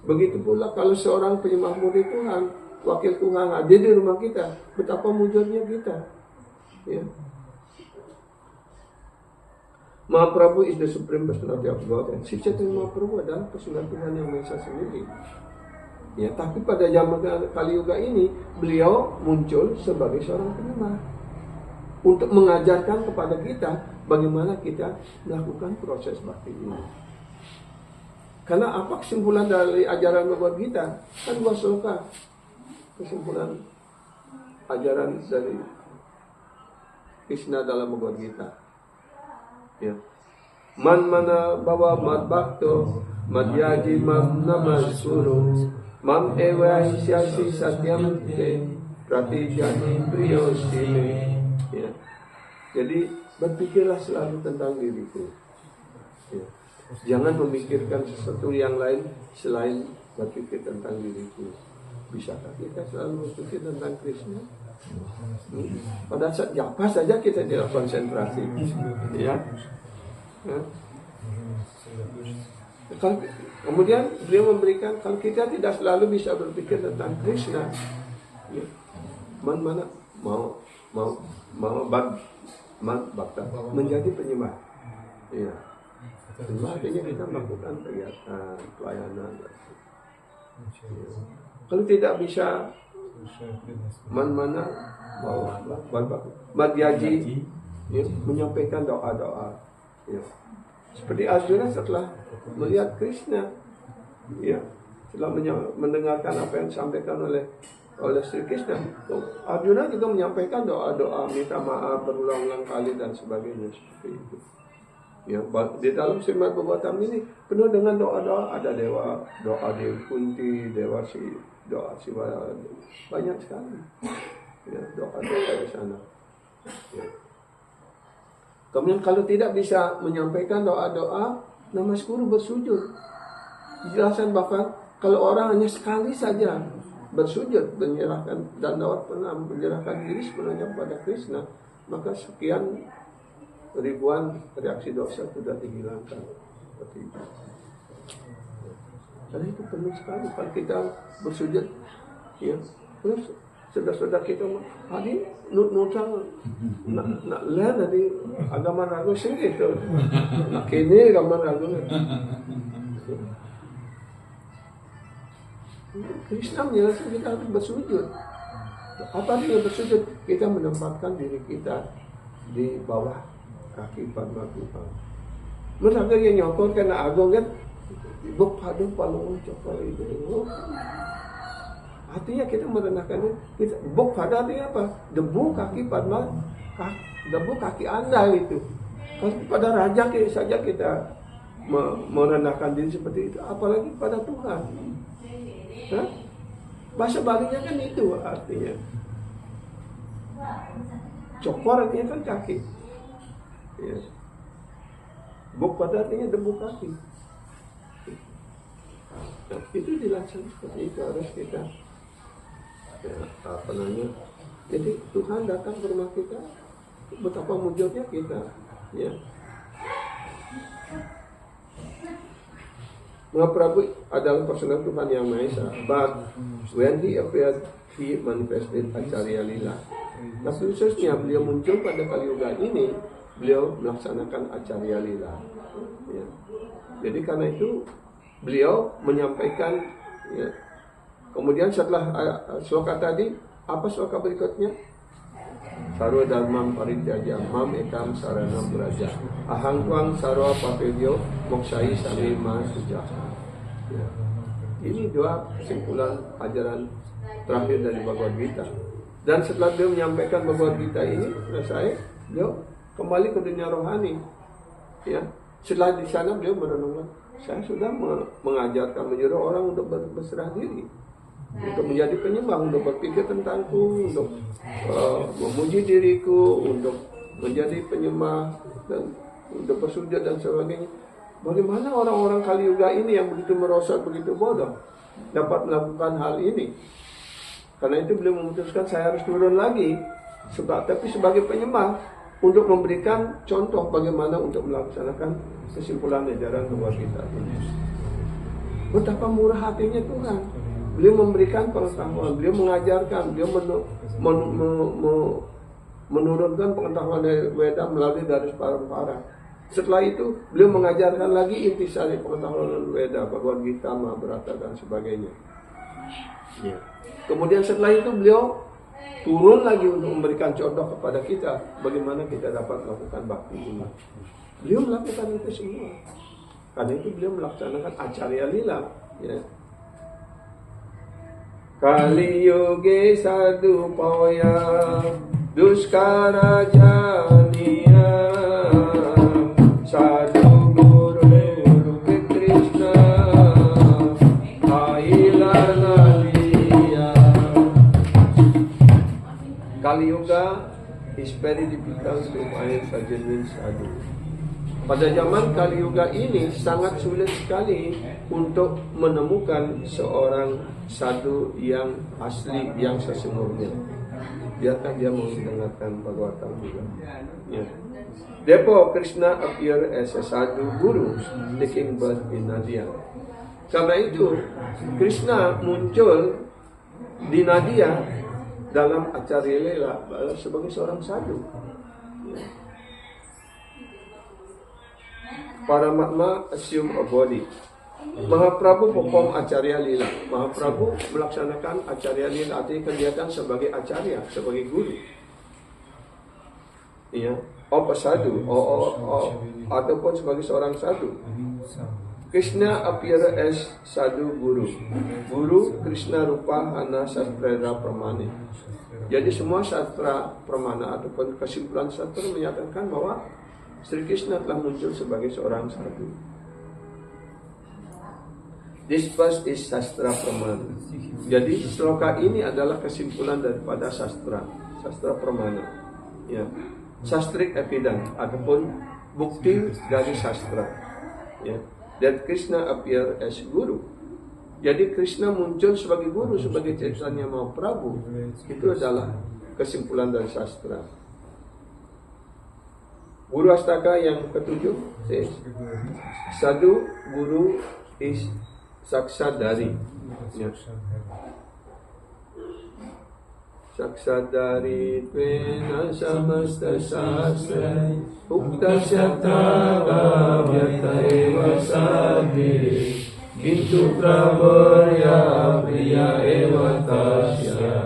Begitu pula kalau seorang penyembah murni Tuhan, wakil Tuhan hadir di rumah kita, betapa mujurnya kita. Ya. Mahaprabhu is the supreme personality of God, and Sri Chaitanya Mahaprabhu adalah personal Tuhan yang Maha Esa sendiri. Ya, tapi pada zaman Kali Yuga ini beliau muncul sebagai seorang penyembah untuk mengajarkan kepada kita bagaimana kita melakukan proses bakti ini. Karena apa kesimpulan dari ajaran Bhagavad Gita? Kan dua sloka. Kesimpulan ajaran dari Krishna dalam Bhagavad Gita. Ya. Man mana bawa mad bhakto madhyaji mam namaskuru mam ewa isyasi satyam te pratijani priyosime. Ya. Jadi berpikirlah selalu tentang diriku. Ya. Jangan memikirkan sesuatu yang lain selain berpikir tentang diriku. Bisakah kita selalu berpikir tentang Krishna? Pada saat japa saja kita tidak konsentrasi, ya. Kemudian beliau memberikan kalau kita tidak selalu bisa berpikir tentang Krishna, ya, mana mau bhakta menjadi penyembah, ya. Penyembah artinya kita melakukan kegiatan pelayanan. Ya. Kalau tidak bisa mana madhyaji, ya, menyampaikan doa-doa, ya. Seperti Arjuna setelah melihat Krishna, ya, setelah mendengarkan apa yang disampaikan oleh Sri Krishna, Arjuna juga menyampaikan doa-doa minta maaf berulang-ulang kali dan sebagainya seperti itu. Ya, di dalam Srimad Bhagavatam ini penuh dengan doa-doa. Ada doa Dewi Kunti, doa Siwa, banyak sekali. Ya, doa-doa di sana. Ya. Kemudian kalau tidak bisa menyampaikan doa-doa, namaskuru bersujud. Dijelaskan bahkan kalau orang hanya sekali saja bersujud, menyerahkan dan menyerahkan diri sepenuhnya kepada Krishna, maka sekian ribuan reaksi dosa sudah dihilangkan. Seperti itu. Karena itu perlu sekali kalau kita bersujud, ya. Terus saudara-saudara kita tadi nutang nak lihat dari agama ragu sih itu, nak kini agama ragu. Krishna menjelaskan kita harus bersujud. Apa artinya bersujud? Kita menempatkan diri kita di bawah kaki Padma Tuhan. Mereka yang nyokor kena agung kan, buk padu palung cokor itu. Artinya kita merendahkan kita. Buk pada artinya apa? Debu kaki Padma, debu kaki Anda itu. Kalau pada raja saja kita merendahkan diri seperti itu, apalagi pada Tuhan. Hah? Bahasa Balinya kan itu artinya. Cokor artinya kan kaki. Ya. Buk pada artinya debu kaki. Nah, itu dilaksanakan seperti itu harus kita, ya, apa namanya? Jadi Tuhan datang ke rumah kita, betapa mujurnya kita, ya. Mahaprabhu adalah personal Tuhan yang Maha Esa, but when he appeared, he manifested Acharya Lila. Nah, khususnya beliau muncul pada Kali Yuga ini, beliau melaksanakan Acharya Lila. Ya. Jadi karena itu beliau menyampaikan, ya. Kemudian setelah sloka tadi, apa sloka berikutnya? Sarwa dharmam parityaja mam ekam saranam braja ahang twang sarwa papilyo moksai samima sujaha. Ya. Ini dua kesimpulan ajaran terakhir dari Bhagavad Gita. Dan setelah beliau menyampaikan Bhagavad Gita ini selesai, beliau kembali ke dunia rohani. Ya. Setelah di sana beliau merenungkan, saya sudah mengajarkan, menyuruh orang untuk berserah diri, untuk menjadi penyembah, untuk berpikir tentangku, untuk memuji diriku, untuk menjadi penyembah dan untuk bersujud dan sebagainya. Bagaimana orang-orang Kali Yuga ini yang begitu merosot, begitu bodoh dapat melakukan hal ini? Karena itu beliau memutuskan saya harus turun lagi, tapi sebagai penyembah untuk memberikan contoh bagaimana untuk melaksanakan kesimpulan ajaran luar kita ini. Betapa murah hatinya Tuhan. Beliau memberikan pengetahuan, beliau mengajarkan, beliau menurunkan pengetahuan dari Weda melalui garis para. Setelah itu beliau mengajarkan lagi intisari pengetahuan Weda, Bhagavad Gita, Mahabharata dan sebagainya. Ya. Kemudian setelah itu beliau turun lagi untuk memberikan contoh kepada kita bagaimana kita dapat melakukan bakti ini. Beliau melakukan itu semua. Karena itu beliau melaksanakan acarya lila. Ya. Kali yoge sadu pawaya duskara janiya sadu guru rupi Krishna ailana liya. Kali yoga is very difficult to find such a sadhu. Pada zaman Kali Yuga ini sangat sulit sekali untuk menemukan seorang sadhu yang asli, yang sesungguhnya. Biarkan dia mendengarkan Bhagavatam juga. Ya. Therefore, Krishna appear as a sadhu guru taking birth in Nadia. Karena itu, Krishna muncul di Nadia dalam acarya lela sebagai seorang sadhu. Paramatma assume a body. Mahaprabhu perform acarya lila. Mahaprabhu melaksanakan acarya lila, artinya kegiatan sebagai acarya, sebagai guru. Ya, sadhu, ataupun sebagai seorang sadhu. Krishna appear as sadhu guru. Guru Krishna rupa hana sastrera pramane. Jadi semua sastra pramana ataupun kesimpulan sastra menyatakan bahwa Sri Krishna telah muncul sebagai seorang sadhu. This verse is sastra pramana. Jadi sloka ini adalah kesimpulan daripada sastra pramana. Ya, sastric evidence ataupun bukti dari sastra. Ya, that Krishna appear as guru. Jadi Krishna muncul sebagai guru, sebagai Chaitanya Mahaprabhu. Itu adalah kesimpulan dari sastra. Guru Astaka yang ketujuh, sadhu guru is saksadari. Ya. Saksadari tvena samasta sastra ukta syatara vyataeva sadhi kintu pravarya priya eva tasya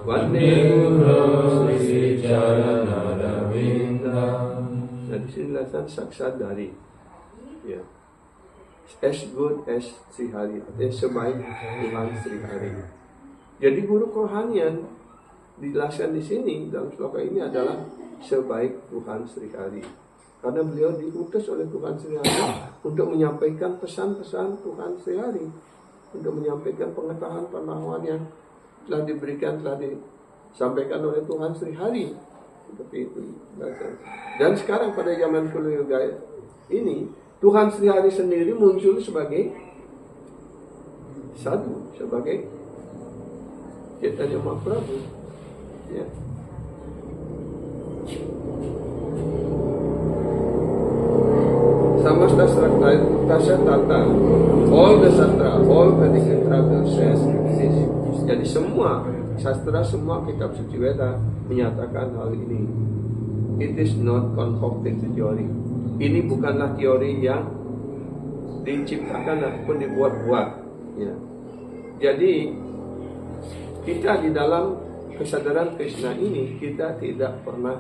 vande guru sri charana ravinda. Nah, di sini lihat saksadari. Ya. As good as Sri Hari, artinya sebaik Tuhan Sri Hari. Jadi guru kerohanian dijelaskan di sini dalam sloka ini adalah sebaik Tuhan Sri Hari. Karena beliau diutus oleh Tuhan Sri Hari untuk menyampaikan pesan-pesan Tuhan Sri Hari, untuk menyampaikan pengetahuan yang telah diberikan, telah disampaikan oleh Tuhan Sri Hari. Seperti itu. Dan sekarang pada zaman Kali Yuga ini Tuhan Sri Hari sendiri muncul sebagai sadhu, sebagai Chaitanya Mahaprabhu. Ya. Samasta Tasya Tata, all the sastra, all Vedic literature says this. Jadi semua sastra, semua kitab suci Veda menyatakan hal ini. It is not concocted theory. Ini bukanlah teori yang diciptakan ataupun dibuat-buat. Ya. Jadi kita di dalam kesadaran Krishna ini, kita tidak pernah,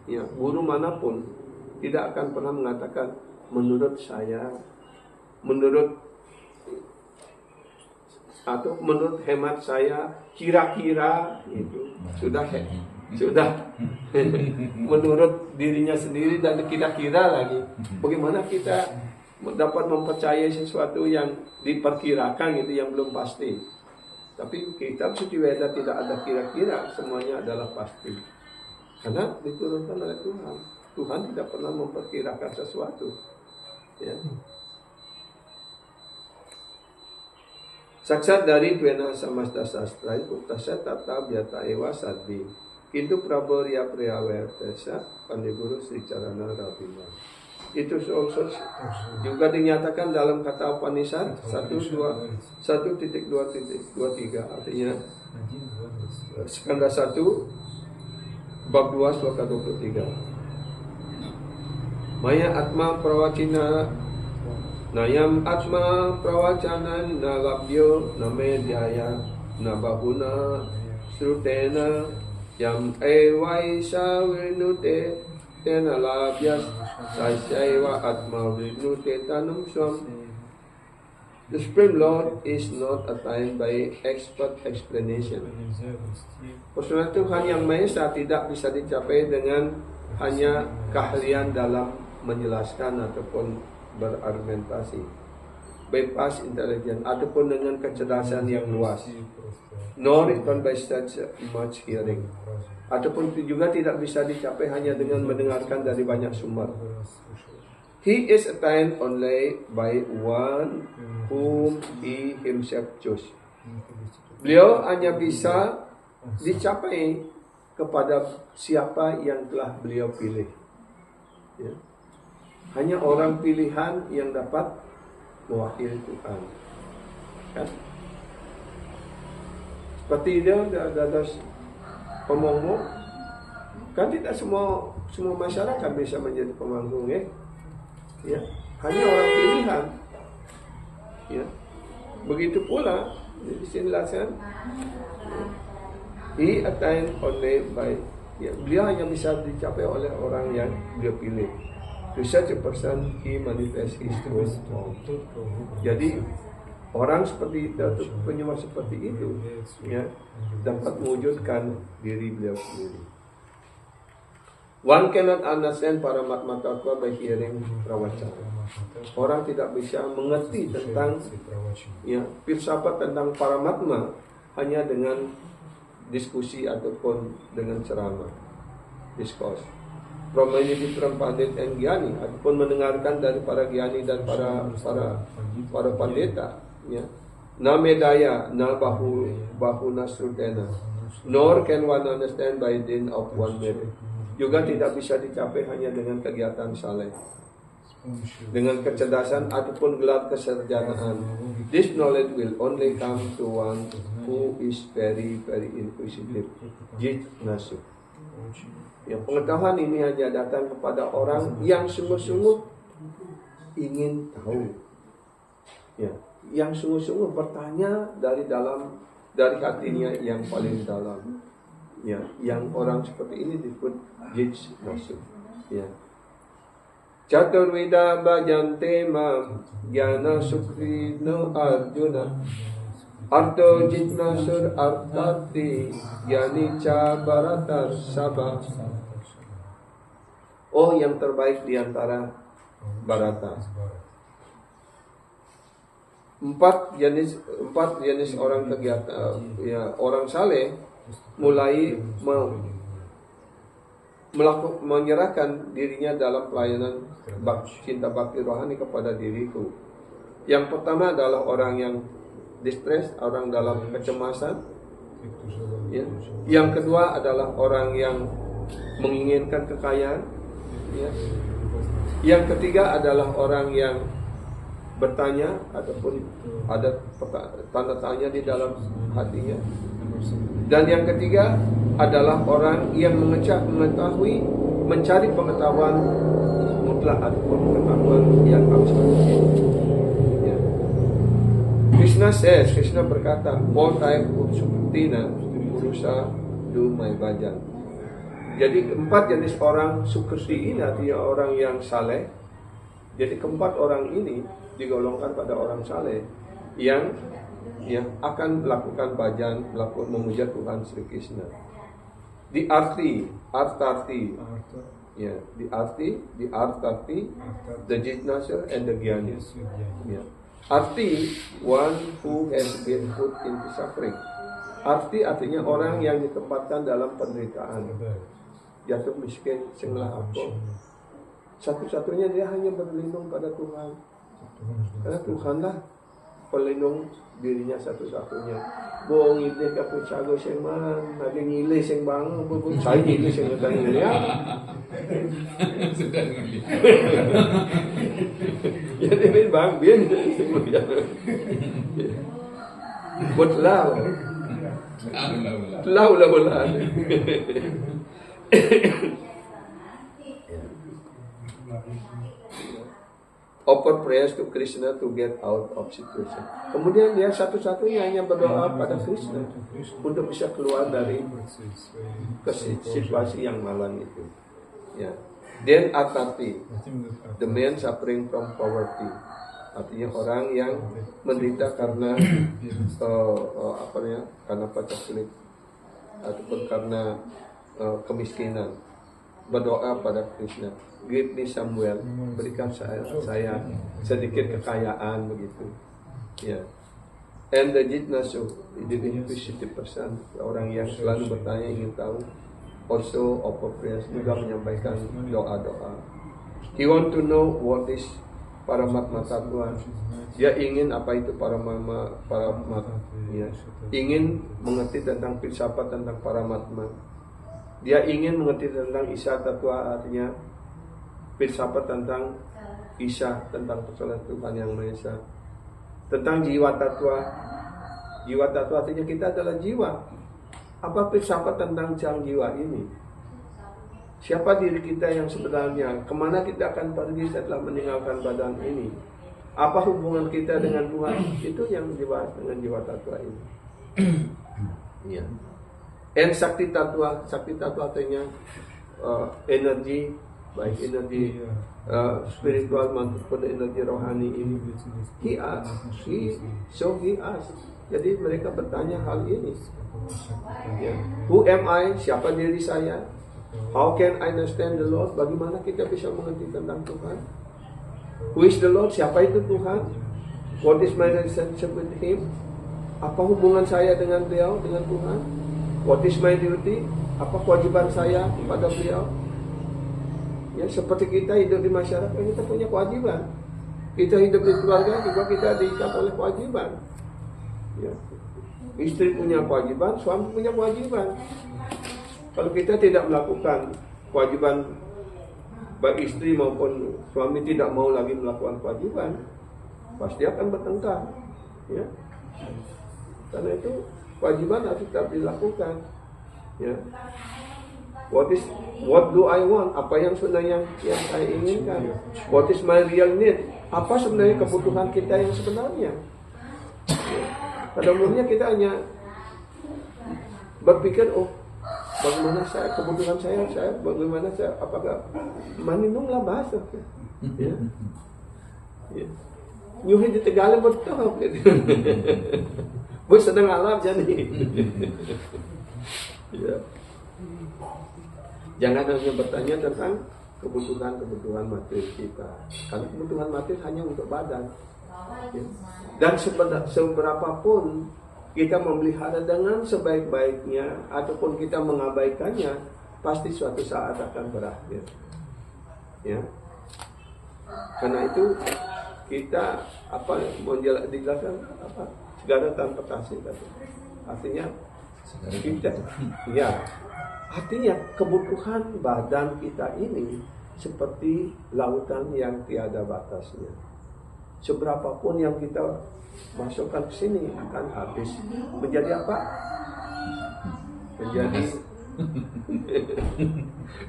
ya, guru manapun tidak akan pernah mengatakan menurut saya, menurut atau menurut hemat saya, kira-kira itu sudah menurut dirinya sendiri dan kira-kira lagi. Bagaimana kita dapat mempercayai sesuatu yang diperkirakan gitu, yang belum pasti. Tapi kitab suci Veda tidak ada kira-kira, semuanya adalah pasti. Karena diturunkan oleh Tuhan. Tuhan tidak pernah memperkirakan sesuatu. Ya. Saksat dari Tuena Samasta Sastra Uktasa Tata Biata Ewa Sadbi Itu Praboria Priawertesa Pandeguru Sri Carana Rabbina. Itu also juga dinyatakan dalam kata Upanishad 1.2.23 artinya Skanda 1 bab 2 sloka 23. Maya Atma Prawacina Nayam Atma Prawacanan Nalabyo Namedhyaya Nabahuna Srutena Yam Evaisa Vinute Tena Labhyas Sasyaiva Atma Vinute Tanum Swam. The Supreme Lord is not attained by expert explanation. Personal Tuhan yang Maha Esa tidak bisa dicapai dengan hanya keahlian dalam menjelaskan ataupun berargumentasi, bypass intelligence ataupun dengan kecerdasan yang luas, nor even by such much hearing, ataupun juga tidak bisa dicapai hanya dengan mendengarkan dari banyak sumber. He is attained only by one whom he himself chose. Beliau hanya bisa dicapai kepada siapa yang telah beliau pilih. Ya. Hanya orang pilihan yang dapat mewakili Tuhan. Kan? Seperti dia ada pemanggung. Kan tidak semua masyarakat bisa menjadi pemanggung, ya. Ya. Hanya orang pilihan. Ya. Begitu pula dijelaskan. He attained only by. Ya, beliau hanya bisa dicapai oleh orang yang dia pilih. To such a person, he manifests his true form. Jadi orang seperti itu, penyembah seperti itu, ya, dapat mewujudkan diri beliau sendiri. One cannot understand Paramatma Tattva by hearing prawacana. Orang tidak bisa mengerti tentang, ya, filsafat tentang Paramatma hanya dengan diskusi ataupun dengan ceramah, discourse. From many different pandit and gyani, ataupun mendengarkan dari para gyani dan para pandeta, ya. Na medaya, na bahu nasrutena, nor can one understand by dint of one merit. Juga tidak bisa dicapai hanya dengan kegiatan saleh, dengan kecerdasan ataupun gelar kesarjanaan. This knowledge will only come to one who is very very inquisitive, jitnasu. Ya, pengetahuan ini hanya datang kepada orang yang sungguh-sungguh ingin tahu, ya, yang sungguh-sungguh bertanya dari hatinya yang paling dalam, ya, yang orang seperti ini disebut jitnasu, ya. Caturvida bhajante mam jnana sukrino arjuna arto jitnasur artati yanica bharatar sabha. Oh, yang terbaik di antara Bharata. Empat jenis orang kegiatan, ya, orang saleh mulai menyerahkan dirinya dalam pelayanan cinta bakti rohani kepada diriku. Yang pertama adalah orang yang distress, orang dalam kecemasan, ya. Yang kedua adalah orang yang menginginkan kekayaan, ya. Yang ketiga adalah orang yang bertanya ataupun ada tanda tanya di dalam hatinya. Dan yang ketiga adalah orang yang mencari pengetahuan mutlak ataupun pengetahuan yang absolut. Ya. Krishna berkata, "All type Sukrtina Purusa do my bhajan." Jadi keempat jenis orang Sukriti ini artinya orang yang saleh. Jadi keempat orang ini digolongkan pada orang saleh yang akan melakukan bhajan, memuja Tuhan Sri Krishna. The arti, ya, the arti, the jitnasa and the gyani. Ya. Arti, one who has been put into suffering. Arti artinya orang yang ditempatkan dalam penderitaan. jatuh miskin, sing apa. Satu-satunya dia hanya berlindung pada Tuhan. Karena Tuhanlah pelindung dirinya satu-satunya. Bohong ide kaput sago sing man, lagi ngile sing bang, bubuk saya ngile sing ngile ya. Sudah ngerti. Jadi bin bang bin sing buat lau. Lau. Offer prayers to Krishna to get out of situation. Kemudian dia satu-satunya hanya berdoa pada Krishna untuk bisa keluar dari situasi yang malang itu. Ya. Then Atati, the man suffering from poverty. Artinya orang yang menderita karena karena pacak sulit ataupun karena kemiskinan. Berdoa pada Krishna. Give me some wealth, berikan saya sedikit kekayaan begitu. Ya. And the jitnasu, the inquisitive person, orang yang selalu bertanya ingin tahu, also offer prayers, juga menyampaikan doa-doa. He want to know what is Paramatma Tattva. Dia ingin apa itu Paramatma, ya. Ingin mengerti tentang filsafat tentang Paramatma. Dia ingin mengerti tentang Isa Tattva, artinya filsafat tentang Isa, tentang persoalan Tuhan Yang Maha Esa. Tentang jiwa tatwa. Jiwa tatwa artinya kita adalah jiwa. Apa filsafat tentang sang jiwa ini? Siapa diri kita yang sebenarnya? Kemana kita akan pergi setelah meninggalkan badan ini? Apa hubungan kita dengan Tuhan? Itu yang dibahas dengan jiwa tatwa ini. Ya. And sakti tatwa artinya energi, baik energi spiritual maupun energi rohani ini. He asked. Jadi mereka bertanya hal ini. Ya. Who am I? Siapa diri saya? How can I understand the Lord? Bagaimana kita bisa mengerti tentang Tuhan? Who is the Lord? Siapa itu Tuhan? What is my relationship with Him? Apa hubungan saya dengan beliau, dengan Tuhan? What is my duty? Apa kewajiban saya kepada beliau? Ya, seperti kita hidup di masyarakat, kita punya kewajiban. Kita hidup di keluarga juga kita diikat oleh kewajiban. Ya. Istri punya kewajiban, suami punya kewajiban. Kalau kita tidak melakukan kewajiban, baik istri maupun suami tidak mau lagi melakukan kewajiban, pasti akan bertengkar. Ya. Karena itu kewajiban harus tetap dilakukan. Ya. What do I want? Apa yang sebenarnya yang saya inginkan? What is my real need? Apa sebenarnya kebutuhan kita yang sebenarnya? Ya. Pada umumnya kita hanya berpikir, oh, bagaimana kebutuhan saya, bagaimana saya, apakah maninunglah bahasa. Ya. Ya. Nyuhi di Tegalnya betul. Bos sedang alam jadi. Ya. Jangan hanya bertanya tentang kebutuhan materi kita, karena kebutuhan materi hanya untuk badan. Ya. Dan seberapapun kita memelihara dengan sebaik-baiknya ataupun kita mengabaikannya, pasti suatu saat akan berakhir. Ya. Karena itu kita mau dijelaskan apa? Segala tanpa kasih. Artinya kita, ya. Artinya kebutuhan badan kita ini seperti lautan yang tiada batasnya. Seberapapun yang kita masukkan ke sini akan habis. Menjadi apa?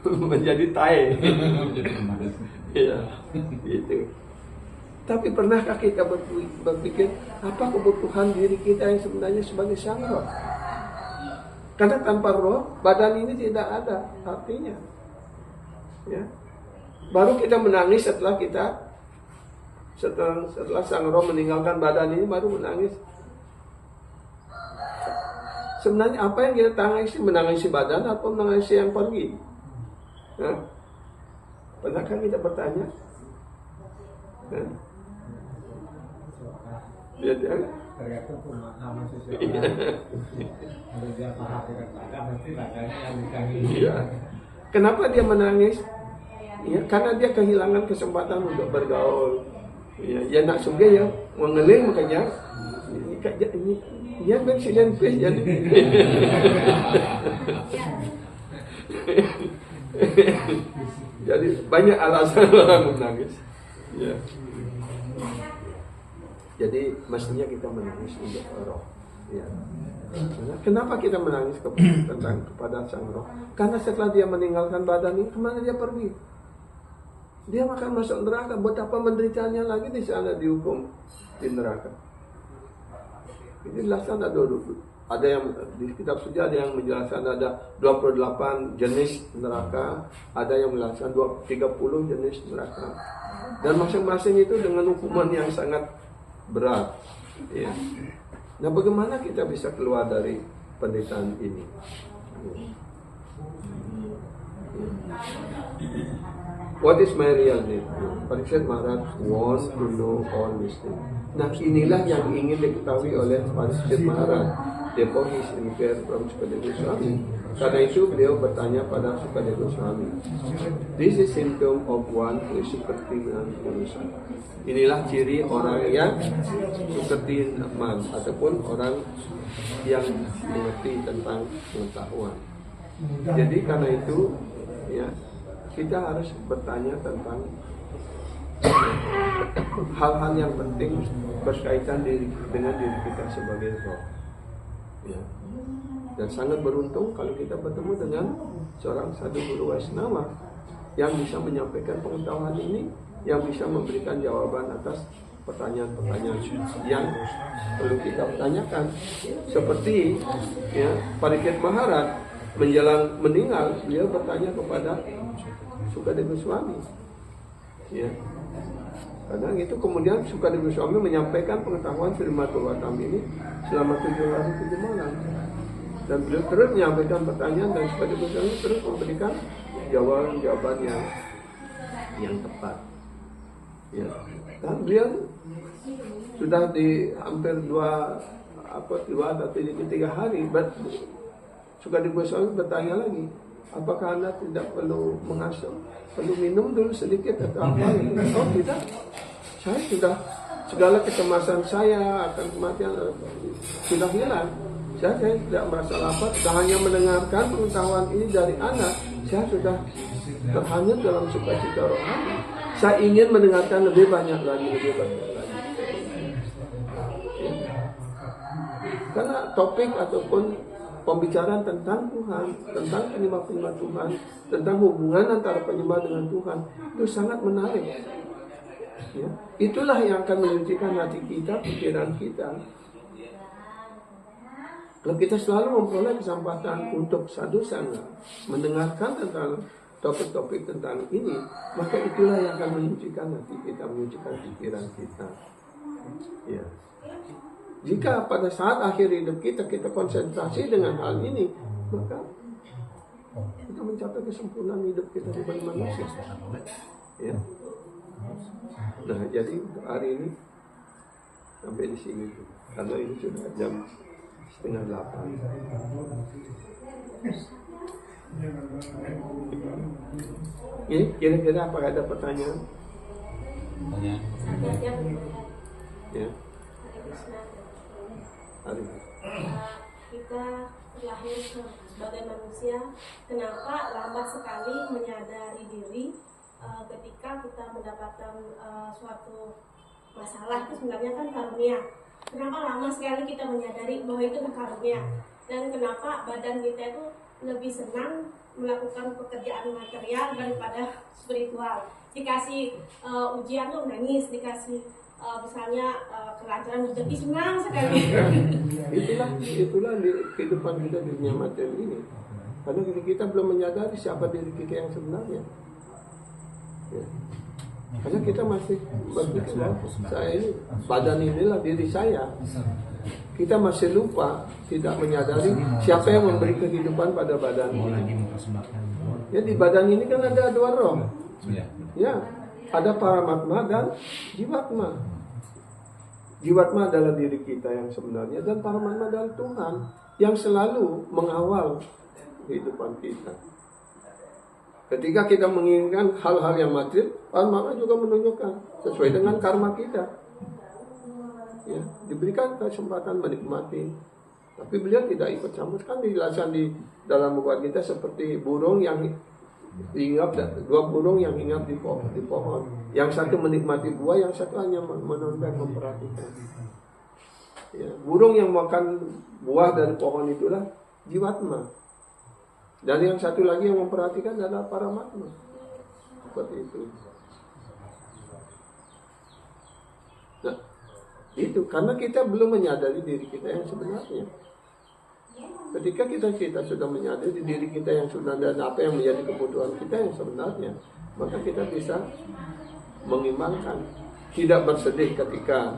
Menjadi tai. Ya, itu. Tapi pernahkah kita berpikir apa kebutuhan diri kita yang sebenarnya sebagai sang roh? Karena tanpa roh, badan ini tidak ada artinya. Ya. Baru kita menangis setelah sang roh meninggalkan badan ini, baru menangis. Sebenarnya apa yang kita tangisi? Menangisi badan atau menangisi yang pergi? Nah, pernahkah kita bertanya? Nah. Tergantung pemahaman seseorang. Kalau dia paham dengan badan, nanti badannya yang ditangisi. Iya. Kenapa dia menangis? Ya, karena dia kehilangan kesempatan untuk bergaul. Ya, ya nak suge ya, mengeling makanya ini dia bersilian pes jadi. Jadi banyak alasan orang menangis. Ya. Jadi mestinya kita menangis untuk roh. Ya. Kenapa kita menangis kepada sang roh? Karena setelah dia meninggalkan badan ini, kemana dia pergi? Dia akan masuk neraka. Betapa menderitaannya lagi di sana dihukum di neraka. Ini jelaskan ada yang di kitab suci ada yang menjelaskan ada 28 jenis neraka, ada yang menjelaskan 30 jenis neraka. Dan masing-masing itu dengan hukuman yang sangat berat. Ya. Nah, bagaimana kita bisa keluar dari penderitaan ini? What is my real need? Parikshit Maharaj wants to know all these things. Nah, inilah yang ingin diketahui oleh Parikshit Maharaj. Therefore he is inquired from Sukadeva Goswami. Karena itu beliau bertanya pada Sukadeva Goswami. This is symptom of one who is superstition. Inilah ciri orang yang superstition ataupun orang yang mengerti tentang pengetahuan. Jadi karena itu ya kita harus bertanya tentang hal-hal yang penting berkaitan dengan diri kita sebagai roh. Ya. Dan sangat beruntung kalau kita bertemu dengan seorang sadhu guru Vaishnava yang bisa menyampaikan pengetahuan ini, yang bisa memberikan jawaban atas pertanyaan-pertanyaan yang perlu kita tanyakan. Seperti ya, Parikshit Maharaj menjelang meninggal, dia bertanya kepada Sukadeva Goswami. Ya. Karena itu kemudian Sukadeva Goswami menyampaikan pengetahuan Srimad Bhagavatam ini selama 7 hari 7 malam. Dan beliau terus menyampaikan pertanyaan dan Sukadeva Goswami terus memberikan jawaban-jawaban yang tepat. Ya. Dan beliau sudah di hampir 2 atau 3 hari, Sukadeva Goswami bertanya lagi, apakah Anda tidak perlu mengasuh? Perlu minum dulu sedikit atau apa? Oh tidak, saya sudah segala kecemasan saya akan kematian sudah hilang. Saya tidak merasa lapar, sudah hanya mendengarkan pengetahuan ini dari Anda. Saya sudah terhanyut dalam sukacita rohani. Saya ingin mendengarkan lebih banyak lagi. Karena topik ataupun pembicaraan tentang Tuhan, tentang penyembah-penyembah Tuhan, tentang hubungan antara penyembah dengan Tuhan, itu sangat menarik. Ya. Itulah yang akan menyucikan hati kita, pikiran kita. Kalau kita selalu memperoleh kesempatan untuk sadhu sangha, mendengarkan tentang topik-topik tentang ini, maka itulah yang akan menyucikan hati kita, menyucikan pikiran kita. Ya. Jika pada saat akhir hidup kita konsentrasi dengan hal ini, maka kita mencapai kesempurnaan hidup kita sebagai manusia. Ya. Nah, jadi hari ini sampai di sini, karena ini sudah jam 7:30. Ini kira-kira apakah ada pertanyaan? Ya. Kita terlahir sebagai manusia, kenapa lambat sekali menyadari diri ketika kita mendapatkan suatu masalah? Itu sebenarnya kan karunia. Kenapa lama sekali kita menyadari bahwa itu karunia? Dan kenapa badan kita itu lebih senang melakukan pekerjaan material daripada spiritual? Dikasih ujian tuh nangis, dikasih misalnya kelancaran rezeki senang sekali. itulah di kehidupan kita di dunia materi ini. Karena kita belum menyadari siapa diri kita yang sebenarnya. Ya. Karena kita masih berpikir saya ini, badan inilah diri saya. Kita masih lupa, tidak menyadari siapa yang memberi kehidupan pada badan ini. Ya, di badan ini kan ada 2 roh. Ya, ada paramatma dan jivatma. Jivatma adalah diri kita yang sebenarnya, dan paramatma adalah Tuhan yang selalu mengawal kehidupan kita. Ketika kita menginginkan hal-hal yang material, Allah juga menunjukkan sesuai dengan karma kita. Ya, diberikan kesempatan menikmati. Tapi beliau tidak ikut campur. Kan dijelaskan di dalam buku kita seperti burung yang hinggap, dua burung yang hinggap di pohon. Yang satu menikmati buah, yang satu hanya menonton, memperhatikan. Ya, burung yang makan buah dari pohon itulah jiwatma. Dan yang satu lagi yang memperhatikan adalah paramatma. Seperti itu. Nah, itu karena kita belum menyadari diri kita yang sebenarnya. Ketika kita sudah menyadari diri kita yang sebenarnya dan apa yang menjadi kebutuhan kita yang sebenarnya, maka kita bisa mengimbangkan. Tidak bersedih ketika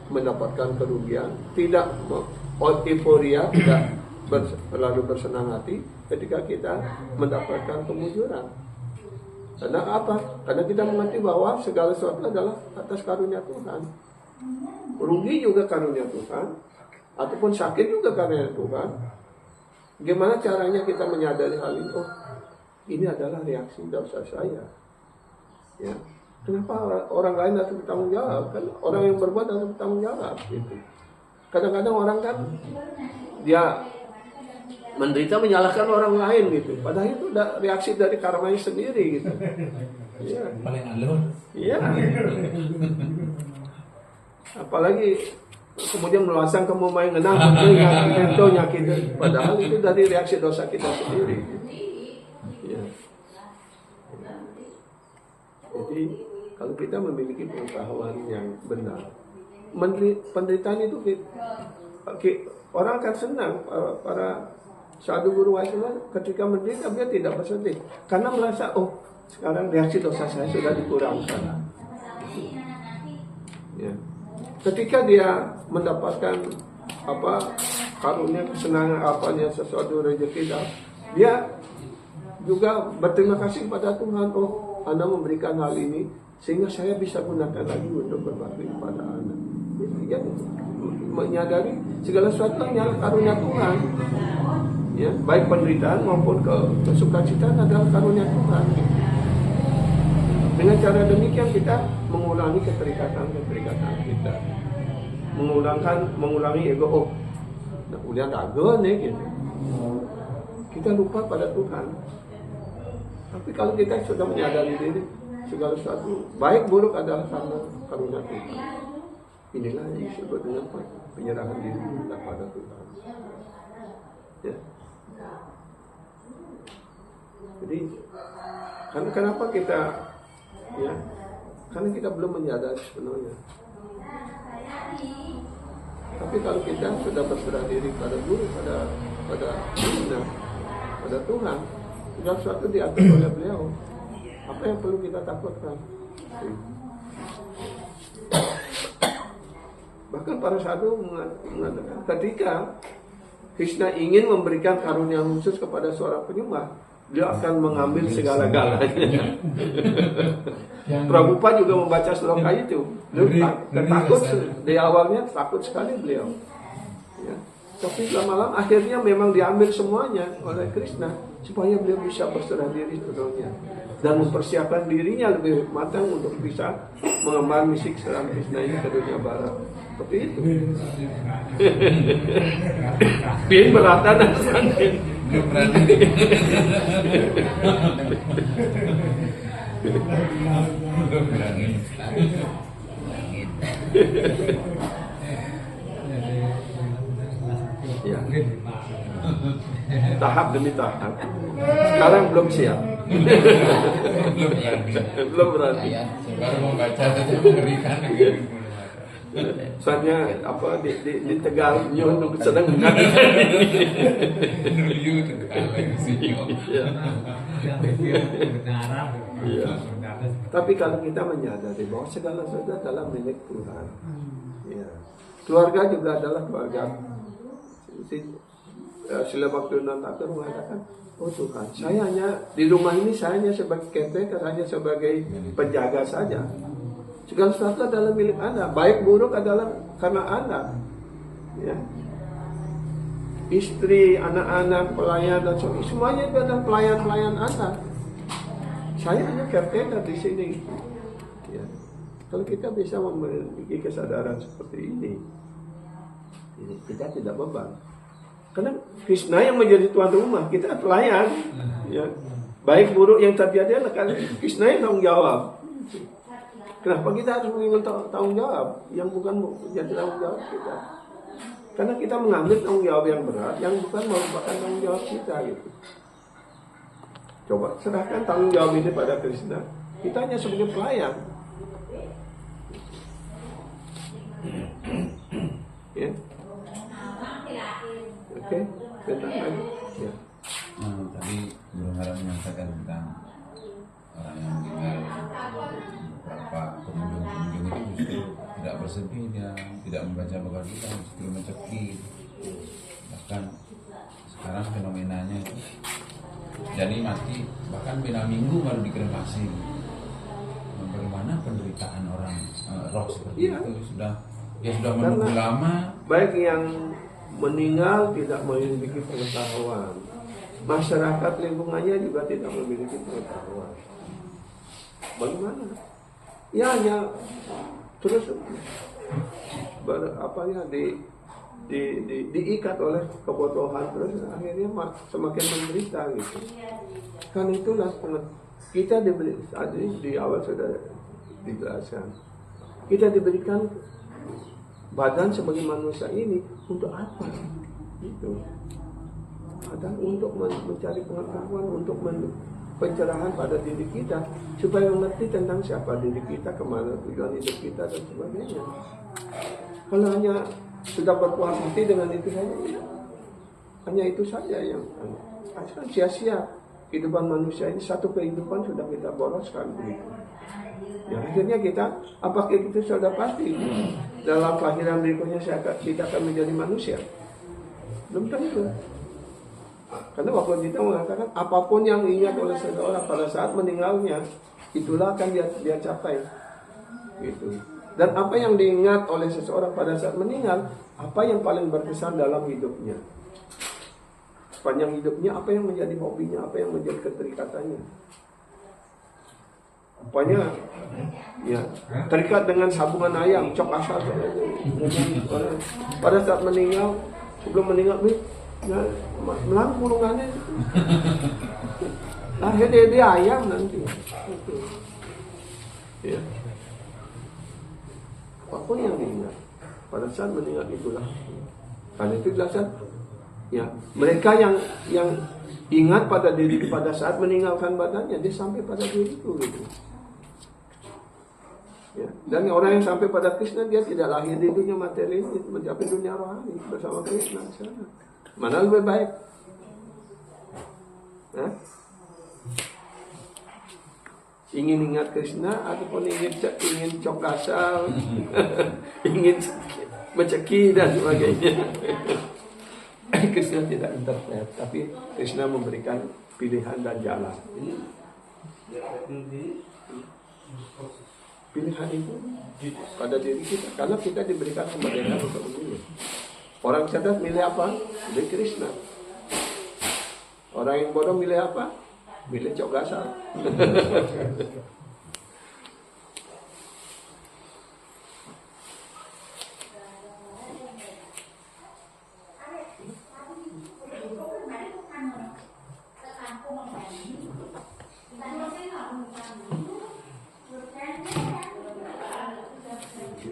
mendapatkan kerugian, tidak euforia, tidak terlalu bersenang hati ketika kita mendapatkan kemujuran. Karena apa? Karena kita mengerti bahwa segala sesuatu adalah atas karunia Tuhan. Rugi juga karunia Tuhan, ataupun sakit juga karunia Tuhan. Gimana caranya kita menyadari hal itu? Oh, ini adalah reaksi dosa saya. Ya. Kenapa orang lain harus bertanggung jawab? Kan orang yang berbuat harus bertanggung jawab. Gitu. Kadang-kadang orang kan dia menderita menyalahkan orang lain gitu. Padahal itu udah reaksi dari karmanya sendiri gitu. Iya. Paling alur. Iya. Apalagi kemudian meluaskan kamu main ngenang itu nyakit. Padahal itu dari reaksi dosa kita sendiri. Iya. Jadi kalau kita memiliki pengetahuan yang benar, penderitaan itu orang akan senang. Para sadhu guru Vaishnava ketika menderita dia tidak bersedih karena merasa oh sekarang reaksi dosa saya sudah dikurangkan. Ya. Ketika dia mendapatkan karunia kesenangan sesuatu rezeki, dia juga berterima kasih kepada Tuhan. Oh, Anda memberikan hal ini sehingga saya bisa gunakan lagi untuk berbakti kepada Anda. Ya, menyadari segala sesuatu adalah karunia Tuhan. Ya, baik penderitaan maupun kesukacitaan adalah karunia Tuhan. Dengan cara demikian kita mengurangi keterikatan kita, mengurangi ego. Oh, nah, udah dago nih gitu. Kita lupa pada Tuhan. Tapi kalau kita sudah menyadari diri, segala sesuatu baik buruk adalah karena karunia Tuhan. Inilah yang disebut dengan penyerahan diri kita pada Tuhan. Ya. Jadi kenapa kita ya? Karena kita belum menyadari sepenuhnya. Tapi kalau kita sudah berserah diri pada guru, pada Tuhan, segala sesuatu diatur oleh beliau. Apa yang perlu kita takutkan? Bahkan para sadhu mengatakan ketika Krishna ingin memberikan karunia khusus kepada seorang penyembah, dia akan mengambil segala-galanya. Prabhupada juga membaca sloka itu. Beliau takut di awalnya, takut sekali beliau. Ya. Tapi lama-lama akhirnya memang diambil semuanya oleh Krishna supaya beliau bisa berserah diri sepenuhnya dan mempersiapkan dirinya lebih matang untuk bisa mengemban misi seorang Krishna ini ke dunia barat. Seperti itu. Biar berata dan santai. Belum berani. Belum berani. Ya. Tahap demi tahap. Sekarang belum siap. Belum berani. Belum berani. Baru membaca saja mengerikan. Soalnya di Tegal nyon sedang mengaji. Dulu Tegal sih. Iya. Tapi kalau kita menyadari bahwa segala sesuatu adalah milik Tuhan. Ya. Keluarga juga adalah keluarga. Sila Bhaktivinoda Thakur mengatakan, oh Tuhan, saya hanya di rumah ini saya hanya sebagai caretaker, hanya sebagai penjaga saja. Segala sesuatu adalah milik Anda, baik buruk adalah karena Anda. Ya. Istri, anak-anak, pelayan dan semuanya itu adalah pelayan-pelayan Anda. Saya hanya caretaker di sini. Ya. Kalau kita bisa memiliki kesadaran seperti ini, kita tidak beban. Karena Krishna yang menjadi tuan rumah, kita pelayan. Ya. Baik buruk yang terjadi adalah karena Krishna yang tanggung jawab. Kenapa kita harus mengambil tanggung jawab yang bukan menjadi tanggung jawab kita? Karena kita mengambil tanggung jawab yang berat, yang bukan merupakan tanggung jawab kita gitu. Coba serahkan tanggung jawab ini pada Krishna. Kita hanya sebagai pelayan. Ya. Oke, bentar lagi. Ya. Tadi Guru Maharaj menyatakan tentang orang yang meninggal, beberapa pengunjung itu justru tidak bersedih, dia tidak membaca Bhagavad Gita, justru mencekik. Bahkan sekarang fenomenanya itu jadi mati, bahkan bina minggu baru dikremasi. Bagaimana penderitaan orang roh seperti Iya. itu sudah menunggu lama. Baik yang meninggal tidak memiliki pengetahuan, masyarakat lingkungannya juga tidak memiliki pengetahuan. Bagaimana? Ya hanya terus diikat oleh kebodohan, terus akhirnya semakin menderita gitu. Kan itulah kita diberi, tadi di awal sudah dijelaskan, kita diberikan badan sebagai manusia ini untuk apa? Itu adalah untuk mencari pengetahuan, untuk pencerahan pada diri kita supaya mengerti tentang siapa diri kita, kemana tujuan hidup kita dan sebagainya. Kalau hanya sudah berpuas hati dengan itu saja, hanya itu saja yang kan sia-sia kehidupan manusia ini. Satu kehidupan sudah kita boroskan begitu. Ya akhirnya kita, apakah itu sudah pasti dalam kelahiran berikutnya kita akan menjadi manusia? Belum tentu. Karena waktu kita mengatakan apapun yang diingat oleh seseorang pada saat meninggalnya, itulah akan dia capai. Gitu. Dan apa yang diingat oleh seseorang pada saat meninggal, apa yang paling berkesan dalam hidupnya. Sepanjang hidupnya, apa yang menjadi hobinya, apa yang menjadi keterikatannya. Rupanya ya terikat dengan sabungan ayam, cok asal. Pada saat meninggal, sebelum meninggal ya, melang kurungannya. Akhirnya dia ayam nanti. Ya. Apapun yang diingat pada saat meninggal itulah. Karena itu jelasan ya, mereka yang ingat pada diri pada saat meninggalkan badannya, dia sampai pada diriku gitu. Ya. Dan orang yang sampai pada Krishna, dia tidak lahir di dunia materi ini, mencapai dunia rohani bersama Krishna sana. Mana lebih baik? Hah? Ingin ingat Krishna ataupun ingin cok asal, ingin menceki dan sebagainya. Krishna tidak interpret, tapi Krishna memberikan pilihan dan jalan. Pilihan itu pada diri kita, karena kita diberikan kemerdekaan untuk memilih. Orang cerdas milih apa? Milih Krishna. Orang yang bodoh milih apa? Milih cok gasal.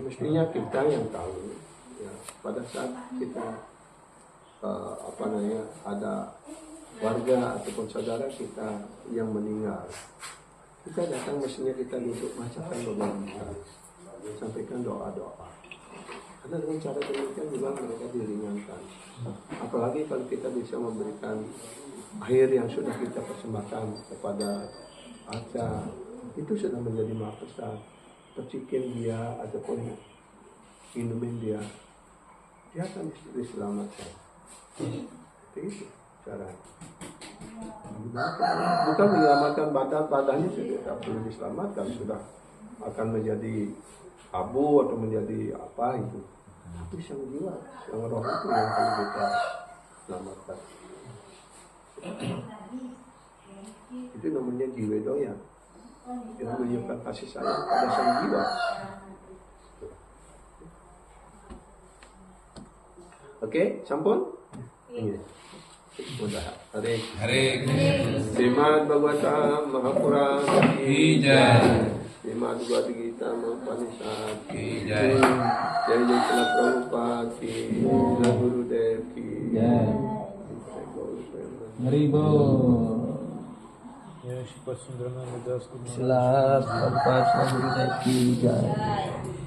Mestinya kita yang tahu ya, pada saat kita ada warga ataupun saudara kita yang meninggal, kita datang mestinya kita duduk bacakan beberapa, sampaikan doa-doa. Karena dengan cara demikian juga mereka diringankan. Apalagi kalau kita bisa memberikan air yang sudah kita persembahkan kepada Aca, itu sudah menjadi mahapesat. Percikin dia ataupun minumin dia akan diselamatkan. Itu cara. Bukan menyelamatkan badannya sudah tidak perlu diselamatkan, sudah akan menjadi abu atau menjadi apa itu. Tapi sang jiwa, sang roh itu yang perlu kita selamatkan. Itu namanya jiwedoya. yang menunjukkan kasih sayang pada sang jiwa. Oke, sampun? Iya. Mudah. Hare Srimad Bhagavatam Mahapurana Ki Jai. Srimad Bhagavad Gita Mahapanishad Ki Jai. Jai Jai Srila Prabhupada Ki Srila Gurudev Ki Jai. Haribo. Ya, Sifat Sundarana Das Sila Prabhupada Guru Ki Jai.